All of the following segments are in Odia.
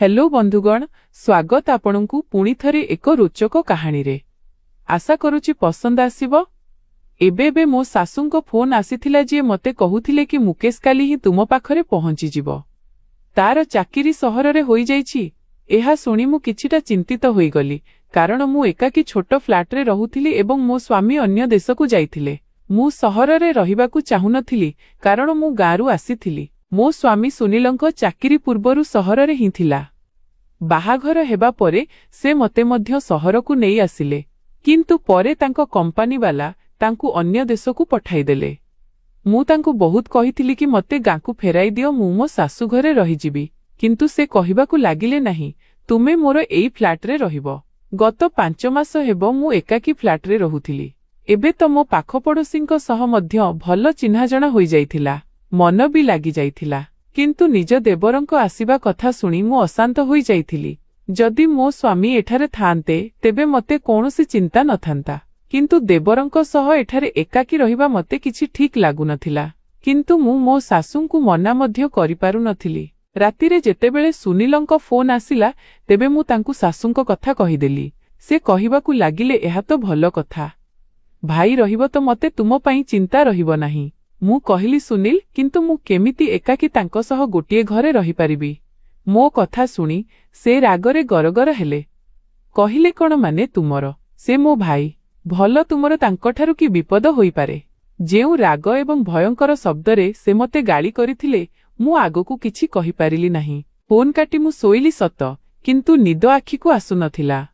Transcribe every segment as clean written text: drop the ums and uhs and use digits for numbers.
हेलो बंधुगण, स्वागत आपणकु पुणी थरे एक रोचक कहानी रे। आशा करूची पसंद आसीबो। एबे मो सासुंको फोन आसीथिला जे मते कहुथिले कि मुकेश काली ही तुम पाखरे पहुंची जिवो। तार चाकिरी सहर रे होई जाईची। एहा सुनी मु किछिटा चिंतित होई गली, कारण मु एकाकी छोट फ्लैट रे रहुथिली एवं मो स्वामी अन्य देशकु जाइथिले। मु सहर रे रहिबाकु चाहुनथिली, कारण मु गारू आसीथिली। मो स्वामी सुनीलंको चाकिरी पूर्वरु सहर रे ही थिला। बाहाघर हेबा परे से मते मध्य सहरकु नेई आसिले, किंतु परे तांको कंपनी वाला तांकु अन्य देशकु पठाई देले। मु तांकु बहुत कहिथिली कि मते गांकु फेराई दियो, मु मो सासु घरे रही जिबी, किंतु से कहिबाकु लागिले नाही, तुमे मोर एई फ्लैट रे रहिबो। गत 5 मास हेबो मु एकाकी फ्लैट रे रहुथिली। एबे तो मो पाख पड़ोसींको सह मध्य भल चिन्हा जणा होई जाइथिला, मन भी लागि जाइथिला। किंतु निज देवरंको आसीबा कथा सुनी मु अशांत होई जाइथिली। जदि मो स्वामी एठारे थांते तेबे मते कोनोसी चिंता नथांता, किंतु देवरंको सह एठारे एकाकी रहिबा मते किछि ठीक लागु नथिला। किंतु मु मो सासुंकु मना मध्य करि पारु नथिली। रातिरे जेतेबेले सुनीलंको फोन आसिला तेबे मु तांकु सासुंको कथा कहिदेली। से कहिबाकु लागिले, एहा तो भलो कथा, भाई रहिबो तो मते तुम पई चिंता रहिबो नाही। मु कहिली, सुनील, किंतु मु केमिति एकाकी तांको सह गोटिए घरे रही पारिबी। मो कथा सुनी से रागरे गरगर हेले। कहिले, कोन माने तुमर? से मो भाई, भल तुमर तांकोठारु कि विपद होई पारे। जेउ राग एवं भयंकर शब्दरे से मते गाली करिथिले, मु आगोकु किछि कहि पारिली नाही। फोन काटी मु सोइली सत, किंतु निद आखिकु आसु नथिला।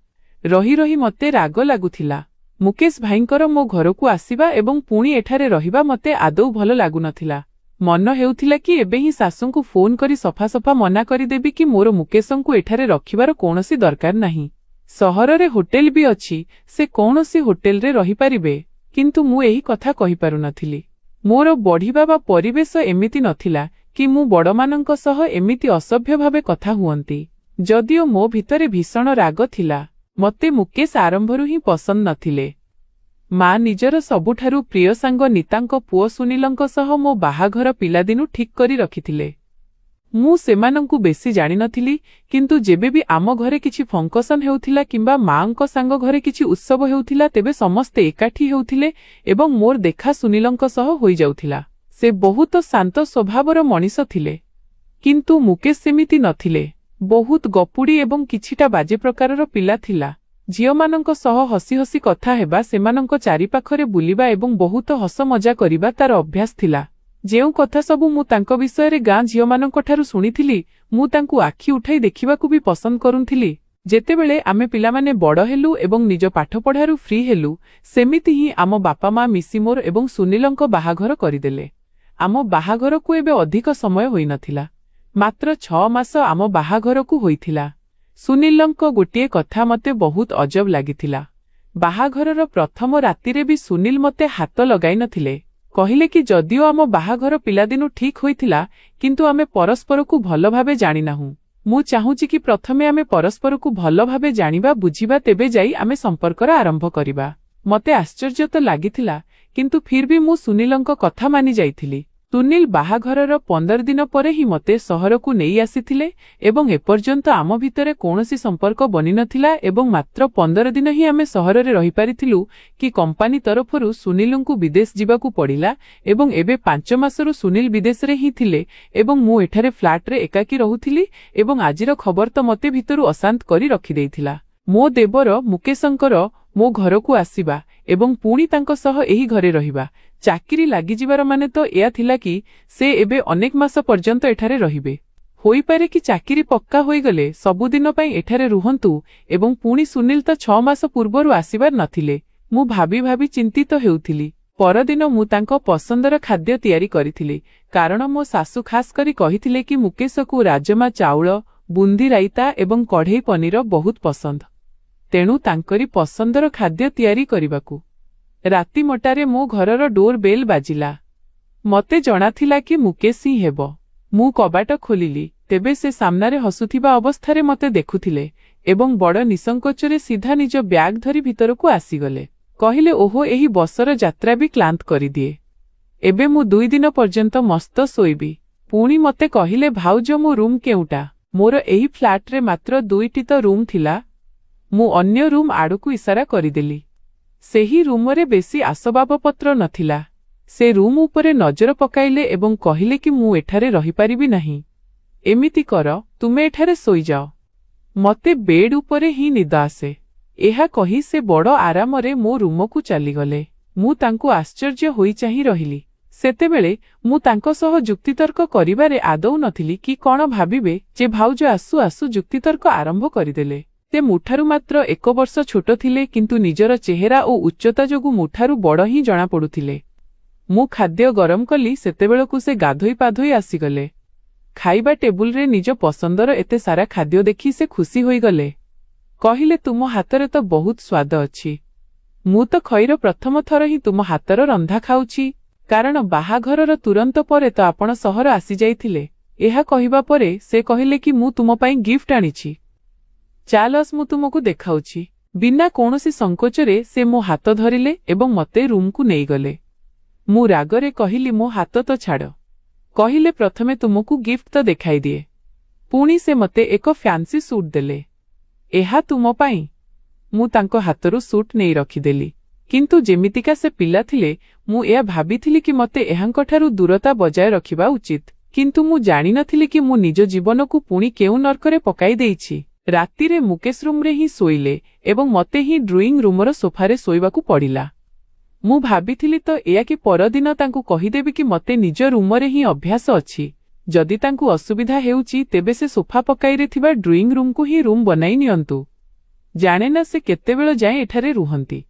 रही रही मते राग लागुथिला। मुकेश भाईंकर मो घरकु आसीबा एवं पुणी एठारे रहिबा मते आदौ भल लागु नथिला। मन हेउथिला कि एबे ही सासुंकु फोन करी सफा सफा मना करि देबी कि मोर मुकेशंकु एठारे रखिबार कोनोसी दरकार नाही। सहर रे होटेल भी अछि, से कोनोसी होटेल रे रहि पारिबे। किंतु मु एही कथा कहि पारु नथिली। मोर बढ़िबा बा परिवेश एमिति नथिला कि मु बडमानंक सह एमिति असभ्य भावे कथा हुअंती। जदिओ मो भितरे भीषण राग थिला, मते मुकेश आरंभरु ही पसंद नथिले। मां निजर सबुठारु प्रिय सांग नीतांको पुओ सुनीलंक सह मो बाहाघर पिलादिनु ठीक करी रखिथिले। मु सेमानंकु बेसी जानि नथिली, किंतु जेबे भी आम घरे किछि फंक्शन हेउथिला किंबा मांको सांग घरे किछि उत्सव हेउथिला तेबे समस्ते एकाठी हेउथिले एवं मोर देखा सुनीलंक सह होई जाउथिला। से बहुत शांत स्वभावर मनीष थिले, किंतु मुकेश सेमिति नथिले। बहुत गपुड़ी एवं किछिटा बाजे प्रकारर पिला थिला। झियमानंक सह हसी हसी कथा हेबा, सेमानंक चारिपाखरे बुलिबा एवं बहुत हस मजा करिबा तार अभ्यास थिला। जेउ कथा सबु मु तांको विषयरे गां झियमानंक ठारु सुनिथिली, मु तांकु आखि उठाई देखिबाकु भी पसंद करुथिली। जेतेबेले आमे पिलामाने बड़ हेलु एवं निज पाठ पढ़ारु फ्री हेलु, सेमिति ही आम बापा मां मिसी मोर एवं सुनीलंक बाहाघर करिदेले। आम बाहाघरकु एबे अधिक समय होई नथिला, मात्र 6 मास आम बाहाघरकु होइथिला। सुनीलंक गोटिए कथा मते बहुत अजब लागिथिला। बाहाघरर प्रथम रातिरे भी सुनील मते हाथ लगाई नथिले। कहिले कि जदिओ आम बाहाघर पिलादिनु ठीक होइथिला, किंतु आमे परस्परकु भल भावे जानि नाहु। मु चाहूची कि प्रथमे आमे परस्परकु भल भावे जानिबा बुझिबा, तेबे जाई आमे संपर्कर आरंभ करिबा। मते आश्चर्य तो लागिथिला, किंतु फिर भी मु सुनीलंक कथा मानि जाइथिली। सुनील बाहाघरर 15 दिन परे ही मते सहरकु नेई आसीथिले एवं एपर्यंत आम भितरे कोनोसी संपर्क बनि नथिला एवं मात्र 15 दिन ही आमे सहर रे रहि पारिथिलु कि कंपनी तरफरु सुनीलंकु विदेश जिबाकु पड़िला एवं एबे 5 मासरु सुनील विदेश रे ही थिले एवं मु एठारे फ्लैट रे एकाकी रहुथिली एवं आजिर खबर तो मते भितरु अशांत करी रखि देइथिला। मो देवर मुकेशंकर मो घरकु आसीबा एवं पुणी तांको सह एही घरे रहिबा। चाकिरी लागि जिबार माने तो एया थिला कि से एबे अनेक मास पर्यंत एठारे रहिबे। होई पारे कि चाकिरी पक्का होई गले सबुदिन पई एठारे रुहंतु एवं पुणी सुनील तो 6 मास पूर्वरु आसीबार नथिले। मु भाबी भाबी चिंतित हेउथिली। परदिन मु तांको पसंदर खाद्य तयारी करिथिली, कारण मो सासु खास करी कहिथिले कि मुकेशकु राजमा चाउळ, बुंदी राइता एवं कढ़ई पनीर बहुत पसंद। तेणु तांकरी पसंदर खाद्य तयारी करिबाकू राति मोटारे मो घरर डोर बेल बाजिला। मते जणाथिला कि मुकेश ही हेबो। मु कबाट खोलिली, तेबे से सामनारे हसुथिबा अवस्थारे मते देखुथिले एवं बड़ निसंकोचरे सीधा निज ब्याग धरी भितरकू आसीगले। कहिले, ओहो, एही बसर यात्रा भी क्लांत करि दिए। एबे मु 2 दिन पर्यंत मस्त सोइबी। पुणी मते कहिले, भाउज मो रूम केउटा? मोर एही फ्लाट्रे मात्र 2टी तो रूम थिला। मु अन्य रूम आड़कू इशारा करिदेली। सेही रूमरे बेसी आसबाबपत्र नथिला। से रूम उपरे नजर पकाइले एवं कहिले कि मु एठारे रहिपारिबि नाही। एमिति कर, तुमे एठारे सोई जाओ, मते बेड उपरे ही निद आसे। एहा कही से बड़ आरामरे मो रूमकू चलीगले। मु तांकु आश्चर्य होई चाहि रहिली। सेतेबेले मु तांको सह जुक्तितर्क करिबारे आदौ नथिली कि कौन भाबिबे जे भाउज आसु आसु जुक्तितर्क आरंभ करिदेले। ते मुठारु मात्र 1 वर्ष छोट थिले, किंतु निजर चेहरा ओ उच्चता जोगु मुठारु बड़ ही जणा पडुथिले। मु खाद्य गरम कली, सेतेबेलकु से गाधोई पाधोई आसीगले। खाइबा टेबुल रे निज पसंदर एते सारा खाद्य देखि से खुशी होई गले। कहिले तुम हातरे तो बहुत स्वाद अछि। मु तो खैर प्रथम थर ही तुम हातर रंधा खाउछि, कारण बाहाघरर तुरंत परे तो आपण सहर आसी जाइथिले। एहा कहिबा परे से कहिले कि मु तुम पई गिफ्ट आनिछि। चालस मु तुमको देखाउछि। बिना कोनोसी संकोचरे से मो हाथ धरिले एवं मते रूम को नेई गले। मु रागरे कहिली, मो हाथ तो छाड़। कहिले प्रथमे तुमको गिफ्ट तो देखाई दिए। पुणी से मते एक फैंसी सूट देले। एहा तुम पाई। मु तांको हाथरू सूट नेई रखिदेली। किंतु जेमितिका से पिला थिले, मु एहा भाबिथिली कि मते एहांकठारू दूरता बजाय रखिबा उचित। किंतु मु जानि नथिली कि मु निज जीवनकू पुणी केउ नरकरे पकाई देइछि। रातिरे मुकेश रूमरे ही सोइले एवं मते ही ड्रॉइंग रूमर सोफारे सोइबाकू पड़िला। मु भाबिथिली तो एया कि परदिन तांकू कहिदेबी कि मते निज रूमरे ही अभ्यास अछि। जदि तांकू असुविधा हेउछि तेबे से सोफा पकाइरे थिबा ड्रॉइंग रूम को ही रूम बनाई नियंतु। जाने ना से केतेबेल जाए एठारे रुहंती।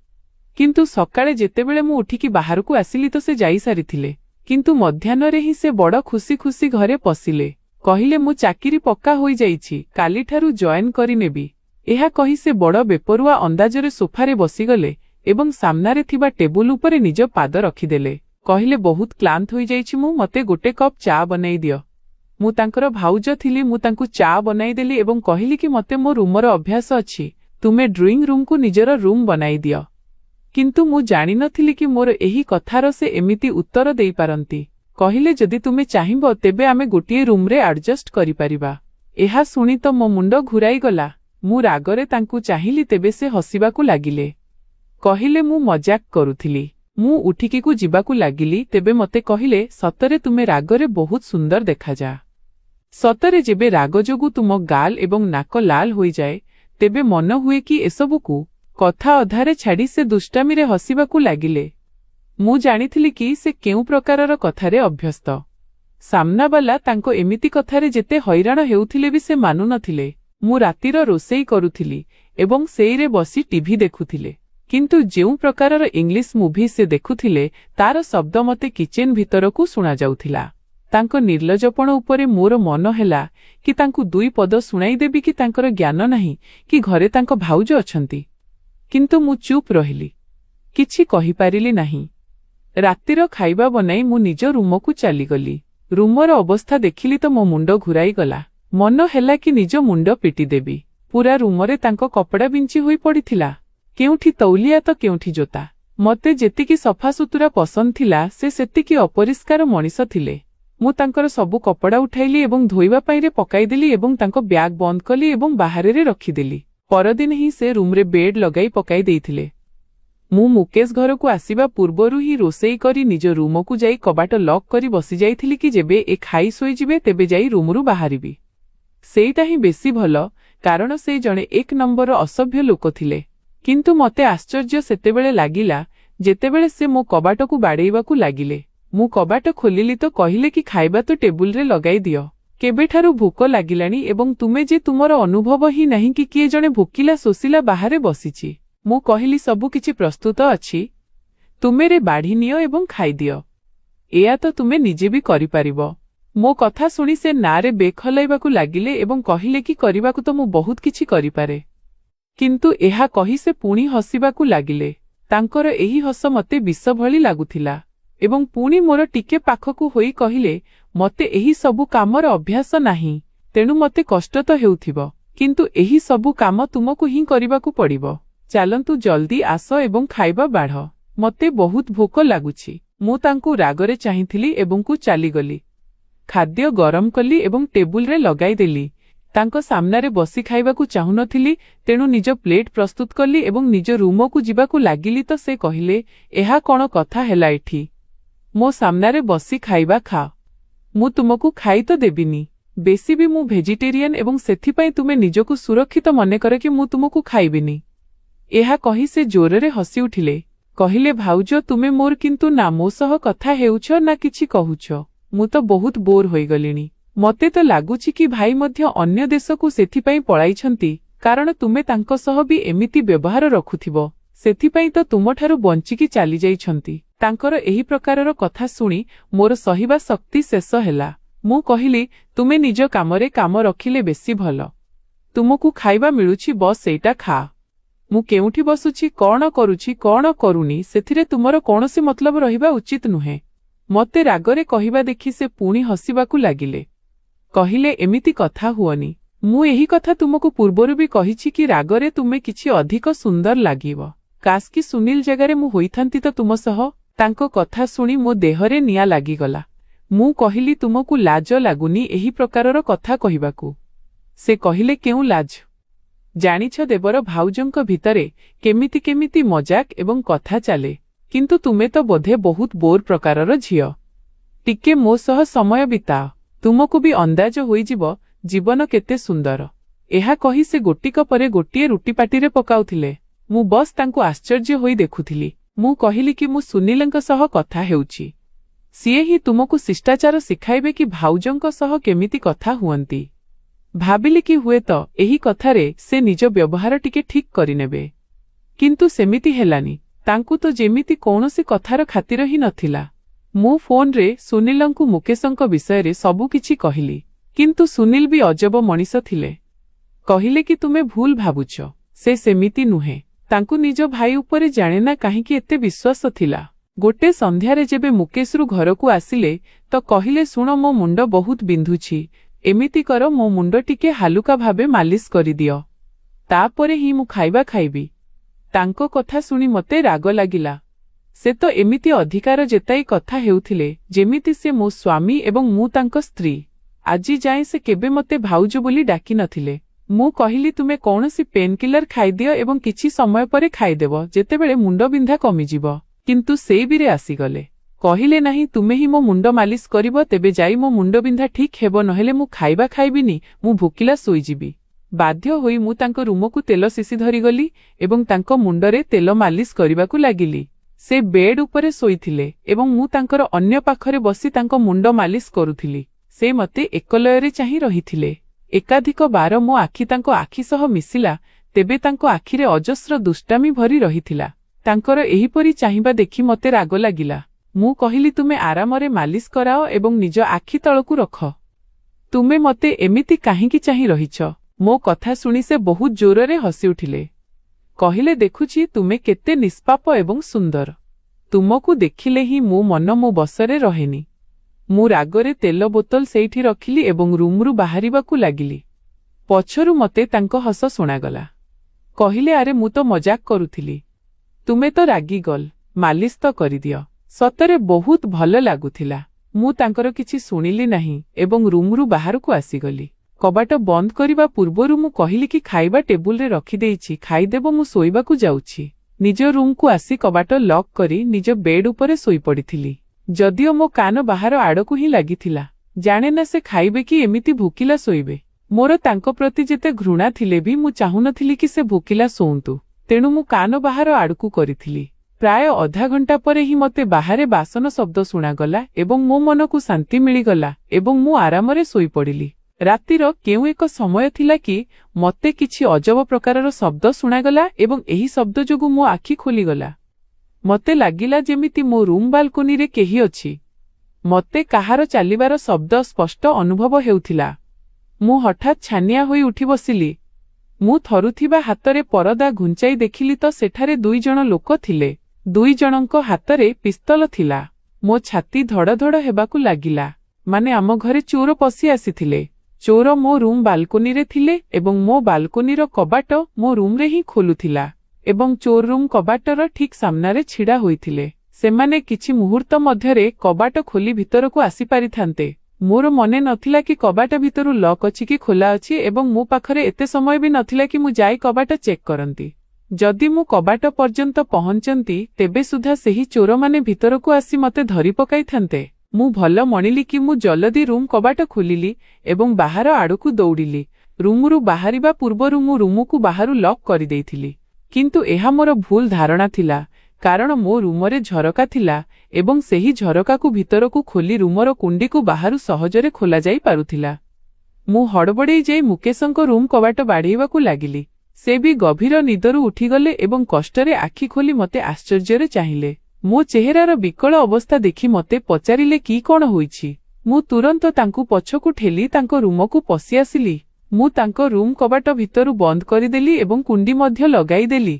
किंतु सकाळे जेतेबेले मु उठिकी बाहरकू आसिली तो से जाई सारिथिले। किंतु मध्याह्नरे ही से बड़ खुशी खुशी घरे पसिले। कहिले मु चाकिरी पक्का होई जाइछि, कालीठारू जॉइन करि नेबी। एहा कहि से बड़ बेपरुआ अंदाजरे सोफारे बसिगले एवं सामनारे थिबा टेबुल उपरे निज पाद रखिदेले। कहिले बहुत क्लांत होई जाइछि मु, मते गोटे कप चा बनाई दियो। मु तांकर भाउज थिली। मु तांकु चा बनाई देली एवं कहिली कि मते मो रूमर अभ्यास अछि, तुमे ड्रॉइंग रूम को निजर रूम बनाई दियो। किंतु मु जानि नथिली कि मोर एही कथार से एमिति उत्तर देई पारंती। कहिले जदि तुमे चाहिबो तेबे आमे गोटिए रूम रे एडजस्ट करि परिबा। एहा सुनी तो मो मुंड घुराई गला। मु रागरे तांकु चाहिली, तेबे से हसिबाकू लागिले। कहिले मु मजाक करुथिली। मु उठिकीकू जिबाकू लागिली, तेबे मते कहिले, सतरे तुमे रागरे बहुत सुंदर देखा जा। सतरे जेबे राग जोगु तुम गाल एवं नाक लाल होई जाए, तेबे मन हुए कि एसबुकू कथा अधारे छाड़ी से दुष्टामीरे हसिबाकू लागिले। मु जानिथिली कि से केउ प्रकारर कथारे अभ्यस्त। सामनावाला तांको एमिति कथारे जेते हैराण हेउथिले भी से मानु नथिले। मु रातिर रोसेई करुथिली एवं सेईरे बसी टीवी देखुथिले। किंतु जेउ प्रकारर इंग्लिश मूवी से देखुथिले, तार शब्द मते किचेन भितरकू सुना जाउथिला। तांको निर्लजपण उपरे मोर मन हेला कि तांकु 2 पद सुनाई देबी कि तांकर ज्ञान नाही कि घरे तांको भाउज अछंती। किंतु मु चुप रहिली, किछि कहि पारिली नाही। रातिर खाइबा बनाई मु निज रूमकू चलीगली। रूमर अवस्था देखिली तो मो मुंड घुराई गला। मन हेला कि निज मुंड पिटी देबी। पूरा रूमरे तांको कपड़ा बिंची होई पड़िथिला। केउठी तौलिया तो केउठी जोता। मते जेतिकी सफा सुतुरा पसंद थिला, से सेतिकी अपरिष्कार मनिष थिले। मु तांकर सबु कपड़ा उठाइली एवं धोइबा पाइरे पकाइदेली एवं तांको ब्याग बंद कली एवं बाहरे रे रखिदेली। परदिन ही से रूमरे बेड लगाई पकाई देइथिले। मु मुकेश घरकू आसीबा पूर्वरु ही रोसेई करी निज रूमकू जाई कबाट लॉक करी बसी जाइथिली कि जेबे ए खाई सोई जिबे तेबे जाई रूमरु बाहरिबी। सेईटा ही बेसी भलो, कारण से जणे 1 नंबर असभ्य लोक थिले। किंतु मते आश्चर्य सेतेबेले लागिला जेतेबेले से मो कबाटकू बाड़ेइबाकू लागिले। मु कबाट खोलिली तो कहिले कि खाइबा तो टेबुल रे लगाई दियो। केबेठारू भोक लागिलानी एवं तुमे जे तुमर अनुभव ही नहीं कि किए जणे भोकिला शोषिला बाहरे बसिछि। मु कहिली सबु किछि प्रस्तुत अछि, तुमे रे बाढ़ी नियो एवं खाई दियो। एया तो तुमे निजे भी करि पारिबो। मो कथा सुनी से नारे बेखलाइबाकू लागिले एवं कहिले कि करिबाकू तो मु बहुत किछि करि पारे। किंतु एहा कहि से पुणी हसिबाकू लागिले। तांकर एही हस मते विष भली लागुथिला एवं पुणी मोर टिके पाखकू होई कहिले, मते एही सबु कामर अभ्यास नाही, तेणु मते कष्ट तो हेउथिबो, किंतु एही सबु काम तुमकू ही करिबाकू पड़िबो। चालंतु जल्दी आस एवं खाइबा बाढ़, मते बहुत भोक लागुछि। मु तांकू रागरे चाहिथिली एवं कु चलीगली। खाद्य गरम कली एवं टेबुल रे लगाई देली। ତାଙ୍କ ସାମ୍ନାରେ ବସି ଖାଇବାକୁ ଚାହୁଁନଥିଲି, ତେଣୁ ନିଜ ପ୍ଲେଟ୍ ପ୍ରସ୍ତୁତ କଲି ଏବଂ ନିଜ ରୁମକୁ ଯିବାକୁ ଲାଗିଲି ତ ସେ କହିଲେ, ଏହା କ'ଣ କଥା ହେଲା ଏଠି? ମୋ ସାମ୍ନାରେ ବସି ଖାଇବା ଖାଅ। ମୁଁ ତୁମକୁ ଖାଇ ତ ଦେବିନି। ବେଶୀ ବି ମୁଁ ଭେଜିଟେରିଆନ୍ ଏବଂ ସେଥିପାଇଁ ତୁମେ ନିଜକୁ ସୁରକ୍ଷିତ ମନେକର କି ମୁଁ ତୁମକୁ ଖାଇବିନି। ଏହା କହି ସେ ଜୋରରେ ହସି ଉଠିଲେ। କହିଲେ, ଭାଉଜ ତୁମେ ମୋର କିନ୍ତୁ ନା ମୋ ସହ କଥା ହେଉଛ ନା କିଛି କହୁଛ। ମୁଁ ତ ବହୁତ ବୋର୍ ହୋଇଗଲିଣି। ମତେ ତ ଲାଗୁଛି କି ଭାଇ ମଧ୍ୟ ଅନ୍ୟ ଦେଶକୁ ସେଥିପାଇଁ ପଳାଇଛନ୍ତି, କାରଣ ତୁମେ ତାଙ୍କ ସହ ବି ଏମିତି ବ୍ୟବହାର ରଖୁଥିବ, ସେଥିପାଇଁ ତ ତୁମଠାରୁ ବଞ୍ଚିକି ଚାଲିଯାଇଛନ୍ତି। ତାଙ୍କର ଏହି ପ୍ରକାରର କଥା ଶୁଣି ମୋର ସହିବା ଶକ୍ତି ଶେଷ ହେଲା। ମୁଁ କହିଲି, ତୁମେ ନିଜ କାମରେ କାମ ରଖିଲେ ବେଶୀ ଭଲ। ତୁମକୁ ଖାଇବା ମିଳୁଛି, ବସ୍ ସେଇଟା ଖାଅ। ମୁଁ କେଉଁଠି ବସୁଛି, କ'ଣ କରୁଛି, କ'ଣ କରୁନି, ସେଥିରେ ତୁମର କୌଣସି ମତଲବ ରହିବା ଉଚିତ ନୁହେଁ। ମତେ ରାଗରେ କହିବା ଦେଖି ସେ ପୁଣି ହସିବାକୁ ଲାଗିଲେ। କହିଲେ, ଏମିତି କଥା ହୁଅନି। ମୁଁ ଏହି କଥା ତୁମକୁ ପୂର୍ବରୁ ବି କହିଛି କି ରାଗରେ ତୁମେ କିଛି ଅଧିକ ସୁନ୍ଦର ଲାଗିବ। କାଶ କି ସୁନୀଲ ଜାଗାରେ ମୁଁ ହୋଇଥାନ୍ତି ତ ତୁମ ସହ। ତାଙ୍କ କଥା ଶୁଣି ମୋ ଦେହରେ ନିଆଁ ଲାଗିଗଲା। ମୁଁ କହିଲି, ତୁମକୁ ଲାଜ ଲାଗୁନି ଏହି ପ୍ରକାରର କଥା କହିବାକୁ? ସେ କହିଲେ, କେଉଁ ଲାଜ? ଜାଣିଛ ଦେବର ଭାଉଜଙ୍କ ଭିତରେ କେମିତି କେମିତି ମଜାକ ଏବଂ କଥା ଚାଲେ, କିନ୍ତୁ ତୁମେ ତ ବୋଧେ ବହୁତ ବୋର୍ ପ୍ରକାରର ଝିଅ। ଟିକେ ମୋ ସହ ସମୟ ବିତାଅ, ତୁମକୁ ବି ଅନ୍ଦାଜ ହୋଇଯିବ ଜୀବନ କେତେ ସୁନ୍ଦର। ଏହା କହି ସେ ଗୋଟିକ ପରେ ଗୋଟିଏ ରୁଟି ପାଟିରେ ପକାଉଥିଲେ। ମୁଁ ବସ୍ ତାଙ୍କୁ ଆଶ୍ଚର୍ଯ୍ୟ ହୋଇ ଦେଖୁଥିଲି। ମୁଁ କହିଲି କି ମୁଁ ସୁନୀଲଙ୍କ ସହ କଥା ହେଉଛି। ସିଏ ହିଁ ତୁମକୁ ଶିଷ୍ଟାଚାର ଶିଖାଇବେ କି ଭାଉଜଙ୍କ ସହ କେମିତି କଥା ହୁଅନ୍ତି। ଭାବିଲି କି ହୁଏତ ଏହି କଥାରେ ସେ ନିଜ ବ୍ୟବହାର ଟିକେ ଠିକ୍ କରିନେବେ, କିନ୍ତୁ ସେମିତି ହେଲାନି। ତାଙ୍କୁ ତ ଯେମିତି କୌଣସି କଥାର ଖାତିର ହିଁ ନଥିଲା। ମୁଁ ଫୋନରେ ସୁନୀଲଙ୍କୁ ମୁକେଶଙ୍କ ବିଷୟରେ ସବୁକିଛି କହିଲି, କିନ୍ତୁ ସୁନୀଲ ବି ଅଜବ ମଣିଷ ଥିଲେ। କହିଲେ କି ତୁମେ ଭୁଲ ଭାବୁଛ, ସେ ସେମିତି ନୁହେଁ। ତାଙ୍କୁ ନିଜ ଭାଇ ଉପରେ ଜାଣେନା କାହିଁକି ଏତେ ବିଶ୍ୱାସ ଥିଲା। ଗୋଟେ ସନ୍ଧ୍ୟାରେ ଯେବେ ମୁକେଶରୁ ଘରକୁ ଆସିଲେ ତ କହିଲେ, ଶୁଣ ମୋ ମୁଣ୍ଡ ବହୁତ ବିନ୍ଧୁଛି, ଏମିତି କର ମୋ ମୁଣ୍ଡ ଟିକେ ହାଲୁକା ଭାବେ ମାଲିସ କରିଦିଅ, ତାପରେ ହିଁ ମୁଁ ଖାଇବା ଖାଇବି। ତାଙ୍କ କଥା ଶୁଣି ମତେ ରାଗ ଲାଗିଲା। ସେ ତ ଏମିତି ଅଧିକାର ଜେତାଇ କଥା ହେଉଥିଲେ ଯେମିତି ସେ ମୋ ସ୍ୱାମୀ ଏବଂ ମୁଁ ତାଙ୍କ ସ୍ତ୍ରୀ। ଆଜି ଯାଏଁ ସେ କେବେ ମତେ ଭାଉଜ ବୋଲି ଡାକି ନଥିଲେ। ମୁଁ କହିଲି, ତୁମେ କୌଣସି ପେନ୍ କିଲର ଖାଇଦିଅ ଏବଂ କିଛି ସମୟ ପରେ ଖାଇଦେବ, ଯେତେବେଳେ ମୁଣ୍ଡବିନ୍ଧା କମିଯିବ। କିନ୍ତୁ ସେ ବିରେ ଆସିଗଲେ। କହିଲେ, ନାହିଁ ତୁମେ ହିଁ ମୋ ମୁଣ୍ଡ ମାଲିସ କରିବ, ତେବେ ଯାଇ ମୋ ମୁଣ୍ଡବିନ୍ଧା ଠିକ୍ ହେବ, ନହେଲେ ମୁଁ ଖାଇବା ଖାଇବିନି, ମୁଁ ଭୋକିଲା ଶୋଇଯିବି। ବାଧ୍ୟ ହୋଇ ମୁଁ ତାଙ୍କ ରୁମକୁ ତେଲ ଶିଶି ଧରିଗଲି ଏବଂ ତାଙ୍କ ମୁଣ୍ଡରେ ତେଲ ମାଲିସ କରିବାକୁ ଲାଗିଲି। ସେ ବେଡ୍ ଉପରେ ଶୋଇଥିଲେ ଏବଂ ମୁଁ ତାଙ୍କର ଅନ୍ୟ ପାଖରେ ବସି ତାଙ୍କ ମୁଣ୍ଡ ମାଲିସ କରୁଥିଲି। ସେ ମତେ ଏକଲୟରେ ଚାହିଁ ରହିଥିଲେ। ଏକାଧିକ ବାର ମୋ ଆଖି ତାଙ୍କ ଆଖି ସହ ମିଶିଲା, ତେବେ ତାଙ୍କ ଆଖିରେ ଅଜସ୍ର ଦୁଷ୍ଟାମି ଭରି ରହିଥିଲା। ତାଙ୍କର ଏହିପରି ଚାହିଁବା ଦେଖି ମତେ ରାଗ ଲାଗିଲା। ମୁଁ କହିଲି, ତୁମେ ଆରାମରେ ମାଲିସ କରାଅ ଏବଂ ନିଜ ଆଖି ତଳକୁ ରଖ। ତୁମେ ମତେ ଏମିତି କାହିଁକି ଚାହିଁ ରହିଛ? ମୋ କଥା ଶୁଣି ସେ ବହୁତ ଜୋରରେ ହସି ଉଠିଲେ। କହିଲେ, ଦେଖୁଛି ତୁମେ କେତେ ନିଷ୍ପାପ ଏବଂ ସୁନ୍ଦର। ତୁମକୁ ଦେଖିଲେ ହିଁ ମୋ ମନ ମୋ ବଶରେ ରହେନି। ମୁଁ ରାଗରେ ତେଲ ବୋତଲ ସେଇଠି ରଖିଲି ଏବଂ ରୁମରୁ ବାହାରିବାକୁ ଲାଗିଲି। ପଛରୁ ମତେ ତାଙ୍କ ହସ ଶୁଣାଗଲା। କହିଲେ, ଆରେ ମୁଁ ତ ମଜାକ କରୁଥିଲି। ତୁମେ ତ ରାଗିଗଲ, ମାଲିସ ତ କରିଦିଅ। ସତରେ ବହୁତ ଭଲ ଲାଗୁଥିଲା। ମୁଁ ତାଙ୍କର କିଛି ଶୁଣିଲି ନାହିଁ ଏବଂ ରୁମରୁ ବାହାରକୁ ଆସିଗଲି। କବାଟ ବନ୍ଦ କରିବା ପୂର୍ବରୁ ମୁଁ କହିଲି କି ଖାଇବା ଟେବୁଲରେ ରଖିଦେଇଛି, ଖାଇଦେବ, ମୁଁ ଶୋଇବାକୁ ଯାଉଛି। ନିଜ ରୁମକୁ ଆସି କବାଟ ଲକ୍ କରି ନିଜ ବେଡ୍ ଉପରେ ଶୋଇପଡ଼ିଥିଲି। ଯଦିଓ ମୋ କାନ ବାହାର ଆଡ଼କୁ ହିଁ ଲାଗିଥିଲା। ଜାଣେ ନା ସେ ଖାଇବେ କି ଏମିତି ଭୋକିଲା ଶୋଇବେ। ମୋର ତାଙ୍କ ପ୍ରତି ଯେତେ ଘୃଣା ଥିଲେ ବି ମୁଁ ଚାହୁଁନଥିଲି କି ସେ ଭୋକିଲା ଶୋଉନ୍ତୁ, ତେଣୁ ମୁଁ କାନ ବାହାର ଆଡ଼କୁ କରିଥିଲି। ପ୍ରାୟ ଅଧା ଘଣ୍ଟା ପରେ ହିଁ ମତେ ବାହାରେ ବାସନ ଶବ୍ଦ ଶୁଣାଗଲା ଏବଂ ମୋ ମନକୁ ଶାନ୍ତି ମିଳିଗଲା ଏବଂ ମୁଁ ଆରାମରେ ଶୋଇପଡ଼ିଲି। ରାତିର କେଉଁ ଏକ ସମୟ ଥିଲା କି ମତେ କିଛି ଅଜବ ପ୍ରକାରର ଶବ୍ଦ ଶୁଣାଗଲା ଏବଂ ଏହି ଶବ୍ଦ ଯୋଗୁଁ ମୋ ଆଖି ଖୋଲିଗଲା। ମତେ ଲାଗିଲା ଯେମିତି ମୋ ରୁମ୍ ବାଲକୋନିରେ କେହି ଅଛି। ମତେ କାହାର ଚାଲିବାର ଶବ୍ଦ ସ୍ପଷ୍ଟ ଅନୁଭବ ହେଉଥିଲା। ମୁଁ ହଠାତ୍ ଛାନିଆ ହୋଇ ଉଠି ବସିଲି। ମୁଁ ଥରୁଥିବା ହାତରେ ପରଦା ଘୁଞ୍ଚାଇ ଦେଖିଲି ତ ସେଠାରେ 2 ଜଣ ଲୋକ ଥିଲେ। 2 ଜଣଙ୍କ ହାତରେ ପିସ୍ତଲ ଥିଲା। ମୋ ଛାତି ଧଡ଼ ଧଡ଼ ହେବାକୁ ଲାଗିଲା। ମାନେ ଆମ ଘରେ ଚୋର ପଶି ଆସିଥିଲେ। ଚୋର ମୋ ରୁମ୍ ବାଲକୋନିରେ ଥିଲେ ଏବଂ ମୋ ବାଲକୋନିର କବାଟ ମୋ ରୁମ୍ରେ ହିଁ ଖୋଲୁଥିଲା ଏବଂ ଚୋର ରୁମ୍ କବାଟର ଠିକ୍ ସାମ୍ନାରେ ଛିଡ଼ା ହୋଇଥିଲେ। ସେମାନେ କିଛି ମୁହୂର୍ତ୍ତ ମଧ୍ୟରେ କବାଟ ଖୋଲି ଭିତରକୁ ଆସିପାରିଥାନ୍ତେ। ମୋର ମନେ ନଥିଲା କି କବାଟ ଭିତରୁ ଲକ୍ ଅଛି କି ଖୋଲା ଅଛି ଏବଂ ମୋ ପାଖରେ ଏତେ ସମୟ ବି ନଥିଲା କି ମୁଁ ଯାଇ କବାଟ ଚେକ୍ କରନ୍ତି। ଯଦି ମୁଁ କବାଟ ପର୍ଯ୍ୟନ୍ତ ପହଞ୍ଚନ୍ତି ତେବେ ସୁଦ୍ଧା ସେହି ଚୋରମାନେ ଭିତରକୁ ଆସି ମୋତେ ଧରି ପକାଇଥାନ୍ତେ। ମୁଁ ଭଲ ମଣିଲି କି ମୁଁ ଜଲଦି ରୁମ୍ କବାଟ ଖୋଲିଲି ଏବଂ ବାହାର ଆଡ଼କୁ ଦୌଡ଼ିଲି। ରୁମରୁ ବାହାରିବା ପୂର୍ବରୁ ମୁଁ ରୁମକୁ ବାହାରୁ ଲକ୍ କରିଦେଇଥିଲି। କିନ୍ତୁ ଏହା ମୋର ଭୁଲ ଧାରଣା ଥିଲା, କାରଣ ମୋ ରୁମରେ ଝରକା ଥିଲା ଏବଂ ସେହି ଝରକାକୁ ଭିତରକୁ ଖୋଲି ରୁମର କୁଣ୍ଡିକୁ ବାହାରୁ ସହଜରେ ଖୋଲାଯାଇ ପାରୁଥିଲା। ମୁଁ ହଡ଼ବଡ଼େଇ ଯାଇ ମୁକେଶଙ୍କ ରୁମ୍ କବାଟ ବାଡ଼େଇବାକୁ ଲାଗିଲି। ସେ ବି ଗଭୀର ନିଦରୁ ଉଠିଗଲେ ଏବଂ କଷ୍ଟରେ ଆଖି ଖୋଲି ମୋତେ ଆଶ୍ଚର୍ଯ୍ୟରେ ଚାହିଁଲେ। ମୋ ଚେହେରାର ବିକଳ ଅବସ୍ଥା ଦେଖି ମୋତେ ପଚାରିଲେ କି କ'ଣ ହୋଇଛି। ମୁଁ ତୁରନ୍ତ ତାଙ୍କୁ ପଛକୁ ଠେଲି ତାଙ୍କ ରୁମକୁ ପଶି ଆସିଲି। ମୁଁ ତାଙ୍କ ରୁମ୍ କବାଟ ଭିତରୁ ବନ୍ଦ କରିଦେଲି ଏବଂ କୁଣ୍ଡି ମଧ୍ୟ ଲଗାଇଦେଲି।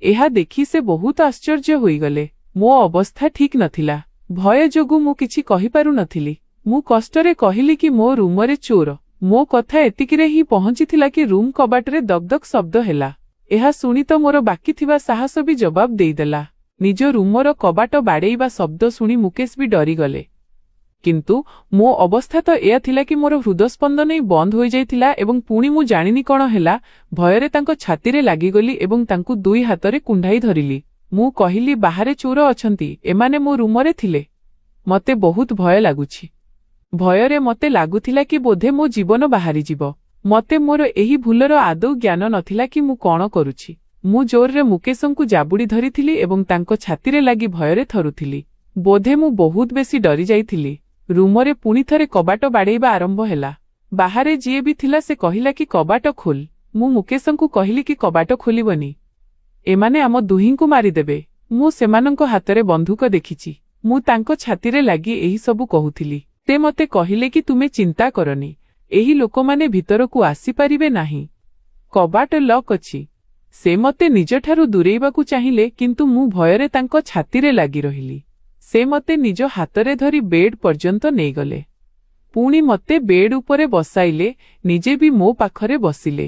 ଏହା ଦେଖି ସେ ବହୁତ ଆଶ୍ଚର୍ଯ୍ୟ ହୋଇଗଲେ। ମୋ ଅବସ୍ଥା ଠିକ୍ ନଥିଲା। ଭୟ ଯୋଗୁଁ ମୁଁ କିଛି କହିପାରୁନଥିଲି। ମୁଁ କଷ୍ଟରେ କହିଲି କି ମୋ ରୁମରେ ଚୋର। ମୋ କଥା ଏତିକିରେ ହିଁ ପହଞ୍ଚିଥିଲା କି ରୁମ୍ କବାଟରେ ଦକ୍ ଦକ୍ ଶବ୍ଦ ହେଲା। ଏହା ଶୁଣି ତ ମୋର ବାକି ଥିବା ସାହସ ବି ଜବାବ ଦେଇଦେଲା। ନିଜ ରୁମର କବାଟ ବାଡ଼େଇବା ଶବ୍ଦ ଶୁଣି ମୁକେଶ ବି ଡରିଗଲେ। କିନ୍ତୁ ମୋ ଅବସ୍ଥା ତ ଏୟା ଥିଲା କି ମୋର ହୃଦସ୍ପନ୍ଦନ ବନ୍ଦ ହୋଇଯାଇଥିଲା ଏବଂ ପୁଣି ମୁଁ ଜାଣିନି କ'ଣ ହେଲା। ଭୟରେ ତାଙ୍କ ଛାତିରେ ଲାଗିଗଲି ଏବଂ ତାଙ୍କୁ ଦୁଇ ହାତରେ କୁଣ୍ଢାଇ ଧରିଲି। ମୁଁ କହିଲି, ବାହାରେ ଚୋର ଅଛନ୍ତି, ଏମାନେ ମୋ ରୁମରେ ଥିଲେ। ମୋତେ ବହୁତ ଭୟ ଲାଗୁଛି। ଭୟରେ ମୋତେ ଲାଗୁଥିଲା କି ବୋଧେ ମୋ ଜୀବନ ବାହାରିଯିବ। ମୋତେ ମୋର ଏହି ଭୁଲର ଆଦୌ ଜ୍ଞାନ ନଥିଲା କି ମୁଁ କ'ଣ କରୁଛି। ମୁଁ ଜୋରରେ ମୁକେଶଙ୍କୁ ଜାବୁଡ଼ି ଧରିଥିଲି ଏବଂ ତାଙ୍କ ଛାତିରେ ଲାଗି ଭୟରେ ଥରୁଥିଲି। ବୋଧେ ମୁଁ ବହୁତ ବେଶୀ ଡରି ଯାଇଥିଲି। ରୁମରେ ପୁଣି ଥରେ କବାଟ ବାଡ଼େଇବା ଆରମ୍ଭ ହେଲା। ବାହାରେ ଯିଏ ବି ଥିଲା ସେ କହିଲା କି କବାଟ ଖୋଲ। ମୁଁ ମୁକେଶଙ୍କୁ କହିଲି କି କବାଟ ଖୋଲିବନି, ଏମାନେ ଆମ ଦୁହିଁଙ୍କୁ ମାରିଦେବେ। ମୁଁ ସେମାନଙ୍କ ହାତରେ ବନ୍ଧୁକ ଦେଖିଛି। ମୁଁ ତାଙ୍କ ଛାତିରେ ଲାଗି ଏହି ସବୁ କହୁଥିଲି। ସେ ମୋତେ କହିଲେ କି ତୁମେ ଚିନ୍ତା କରନି, ଏହି ଲୋକମାନେ ଭିତରକୁ ଆସିପାରିବେ ନାହିଁ, କବାଟ ଲକ୍ ଅଛି। ସେ ମୋତେ ନିଜଠାରୁ ଦୂରେଇବାକୁ ଚାହିଁଲେ କିନ୍ତୁ ମୁଁ ଭୟରେ ତାଙ୍କ ଛାତିରେ ଲାଗି ରହିଲି। ସେ ମୋତେ ନିଜ ହାତରେ ଧରି ବେଡ୍ ପର୍ଯ୍ୟନ୍ତ ନେଇଗଲେ। ପୁଣି ମୋତେ ବେଡ୍ ଉପରେ ବସାଇଲେ, ନିଜେ ବି ମୋ ପାଖରେ ବସିଲେ।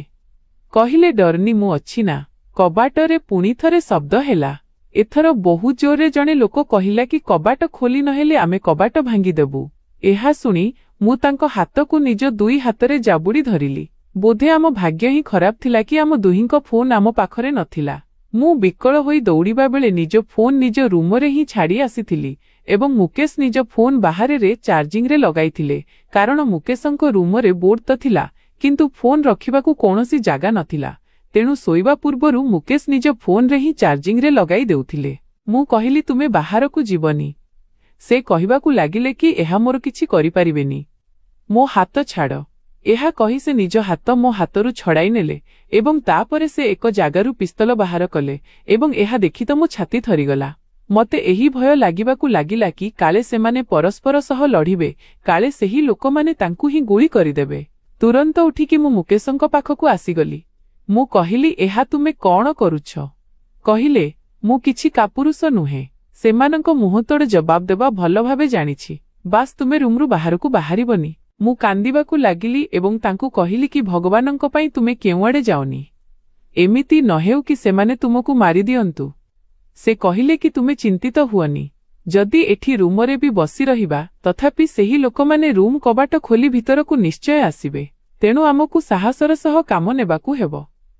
କହିଲେ, ଡରନି, ମୁଁ ଅଛି ନା। କବାଟରେ ପୁଣି ଥରେ ଶବ୍ଦ ହେଲା। ଏଥର ବହୁ ଜୋରରେ ଜଣେ ଲୋକ କହିଲା କି କବାଟ ଖୋଲି ନହେଲେ ଆମେ କବାଟ ଭାଙ୍ଗିଦେବୁ। ଏହା ଶୁଣି ମୁଁ ତାଙ୍କ ହାତକୁ ନିଜ ଦୁଇ ହାତରେ ଜାବୁଡ଼ି ଧରିଲି। ବୋଧେ ଆମ ଭାଗ୍ୟ ହିଁ ଖରାପ ଥିଲା କି ଆମ ଦୁହିଁଙ୍କ ଫୋନ୍ ଆମ ପାଖରେ ନଥିଲା। ମୁଁ ବିକଳ ହୋଇ ଦୌଡ଼ିବା ବେଳେ ନିଜ ଫୋନ୍ ନିଜ ରୁମରେ ହିଁ ଛାଡ଼ି ଆସିଥିଲି ଏବଂ ମୁକେଶ ନିଜ ଫୋନ୍ ବାହାରେ ଚାର୍ଜିଂରେ ଲଗାଇଥିଲେ, କାରଣ ମୁକେଶଙ୍କ ରୁମରେ ବୋର୍ଡ ତ ଥିଲା କିନ୍ତୁ ଫୋନ୍ ରଖିବାକୁ କୌଣସି ଜାଗା ନଥିଲା। ତେଣୁ ଶୋଇବା ପୂର୍ବରୁ ମୁକେଶ ନିଜ ଫୋନ୍ରେ ହିଁ ଚାର୍ଜିଂରେ ଲଗାଇ ଦେଉଥିଲେ। ମୁଁ କହିଲି, ତୁମେ ବାହାରକୁ ଯିବନି। ସେ କହିବାକୁ ଲାଗିଲେ କି ଏହା ମୋର କିଛି କରିପାରିବେନି। ମୋ ହାତ ଛାଡ଼। ଏହା କହି ସେ ନିଜ ହାତ ମୋ ହାତରୁ ଛଡ଼ାଇ ନେଲେ ଏବଂ ତାପରେ ସେ ଏକ ଜାଗାରୁ ପିସ୍ତଲ ବାହାର କଲେ ଏବଂ ଏହା ଦେଖି ତ ମୋ ଛାତି ଥରିଗଲା। ମୋତେ ଏହି ଭୟ ଲାଗିବାକୁ ଲାଗିଲା କି କାଳେ ସେମାନେ ପରସ୍ପର ସହ ଲଢ଼ିବେ, କାଳେ ସେହି ଲୋକମାନେ ତାଙ୍କୁ ହିଁ ଗୁଳି କରିଦେବେ। ତୁରନ୍ତ ଉଠିକି ମୁଁ ମୁକେଶଙ୍କ ପାଖକୁ ଆସିଗଲି। ମୁଁ କହିଲି, ଏହା ତୁମେ କ'ଣ କରୁଛ? କହିଲେ, ମୁଁ କିଛି କାପୁରୁଷ ନୁହେଁ। ସେମାନଙ୍କ ମୁହଁତୋଡ଼ ଜବାବ ଦେବା ଭଲ ଭାବେ ଜାଣିଛି। ବାସ୍ ତୁମେ ରୁମ୍ରୁ ବାହାରକୁ ବାହାରିବନି। ମୁଁ କାନ୍ଦିବାକୁ ଲାଗିଲି ଏବଂ ତାଙ୍କୁ କହିଲି କି ଭଗବାନଙ୍କ ପାଇଁ ତୁମେ କେଉଁଆଡ଼େ ଯାଅନି। ଏମିତି ନ ହେଉ କି ସେମାନେ ତୁମକୁ ମାରିଦିଅନ୍ତୁ। ସେ କହିଲେ କି ତୁମେ ଚିନ୍ତିତ ହୁଅନି। ଯଦି ଏଠି ରୁମରେ ବି ବସି ରହିବା ତଥାପି ସେହି ଲୋକମାନେ ରୁମ୍ କବାଟ ଖୋଲି ଭିତରକୁ ନିଶ୍ଚୟ ଆସିବେ। ତେଣୁ ଆମକୁ ସାହସର ସହ କାମ ନେବାକୁ ହେବ।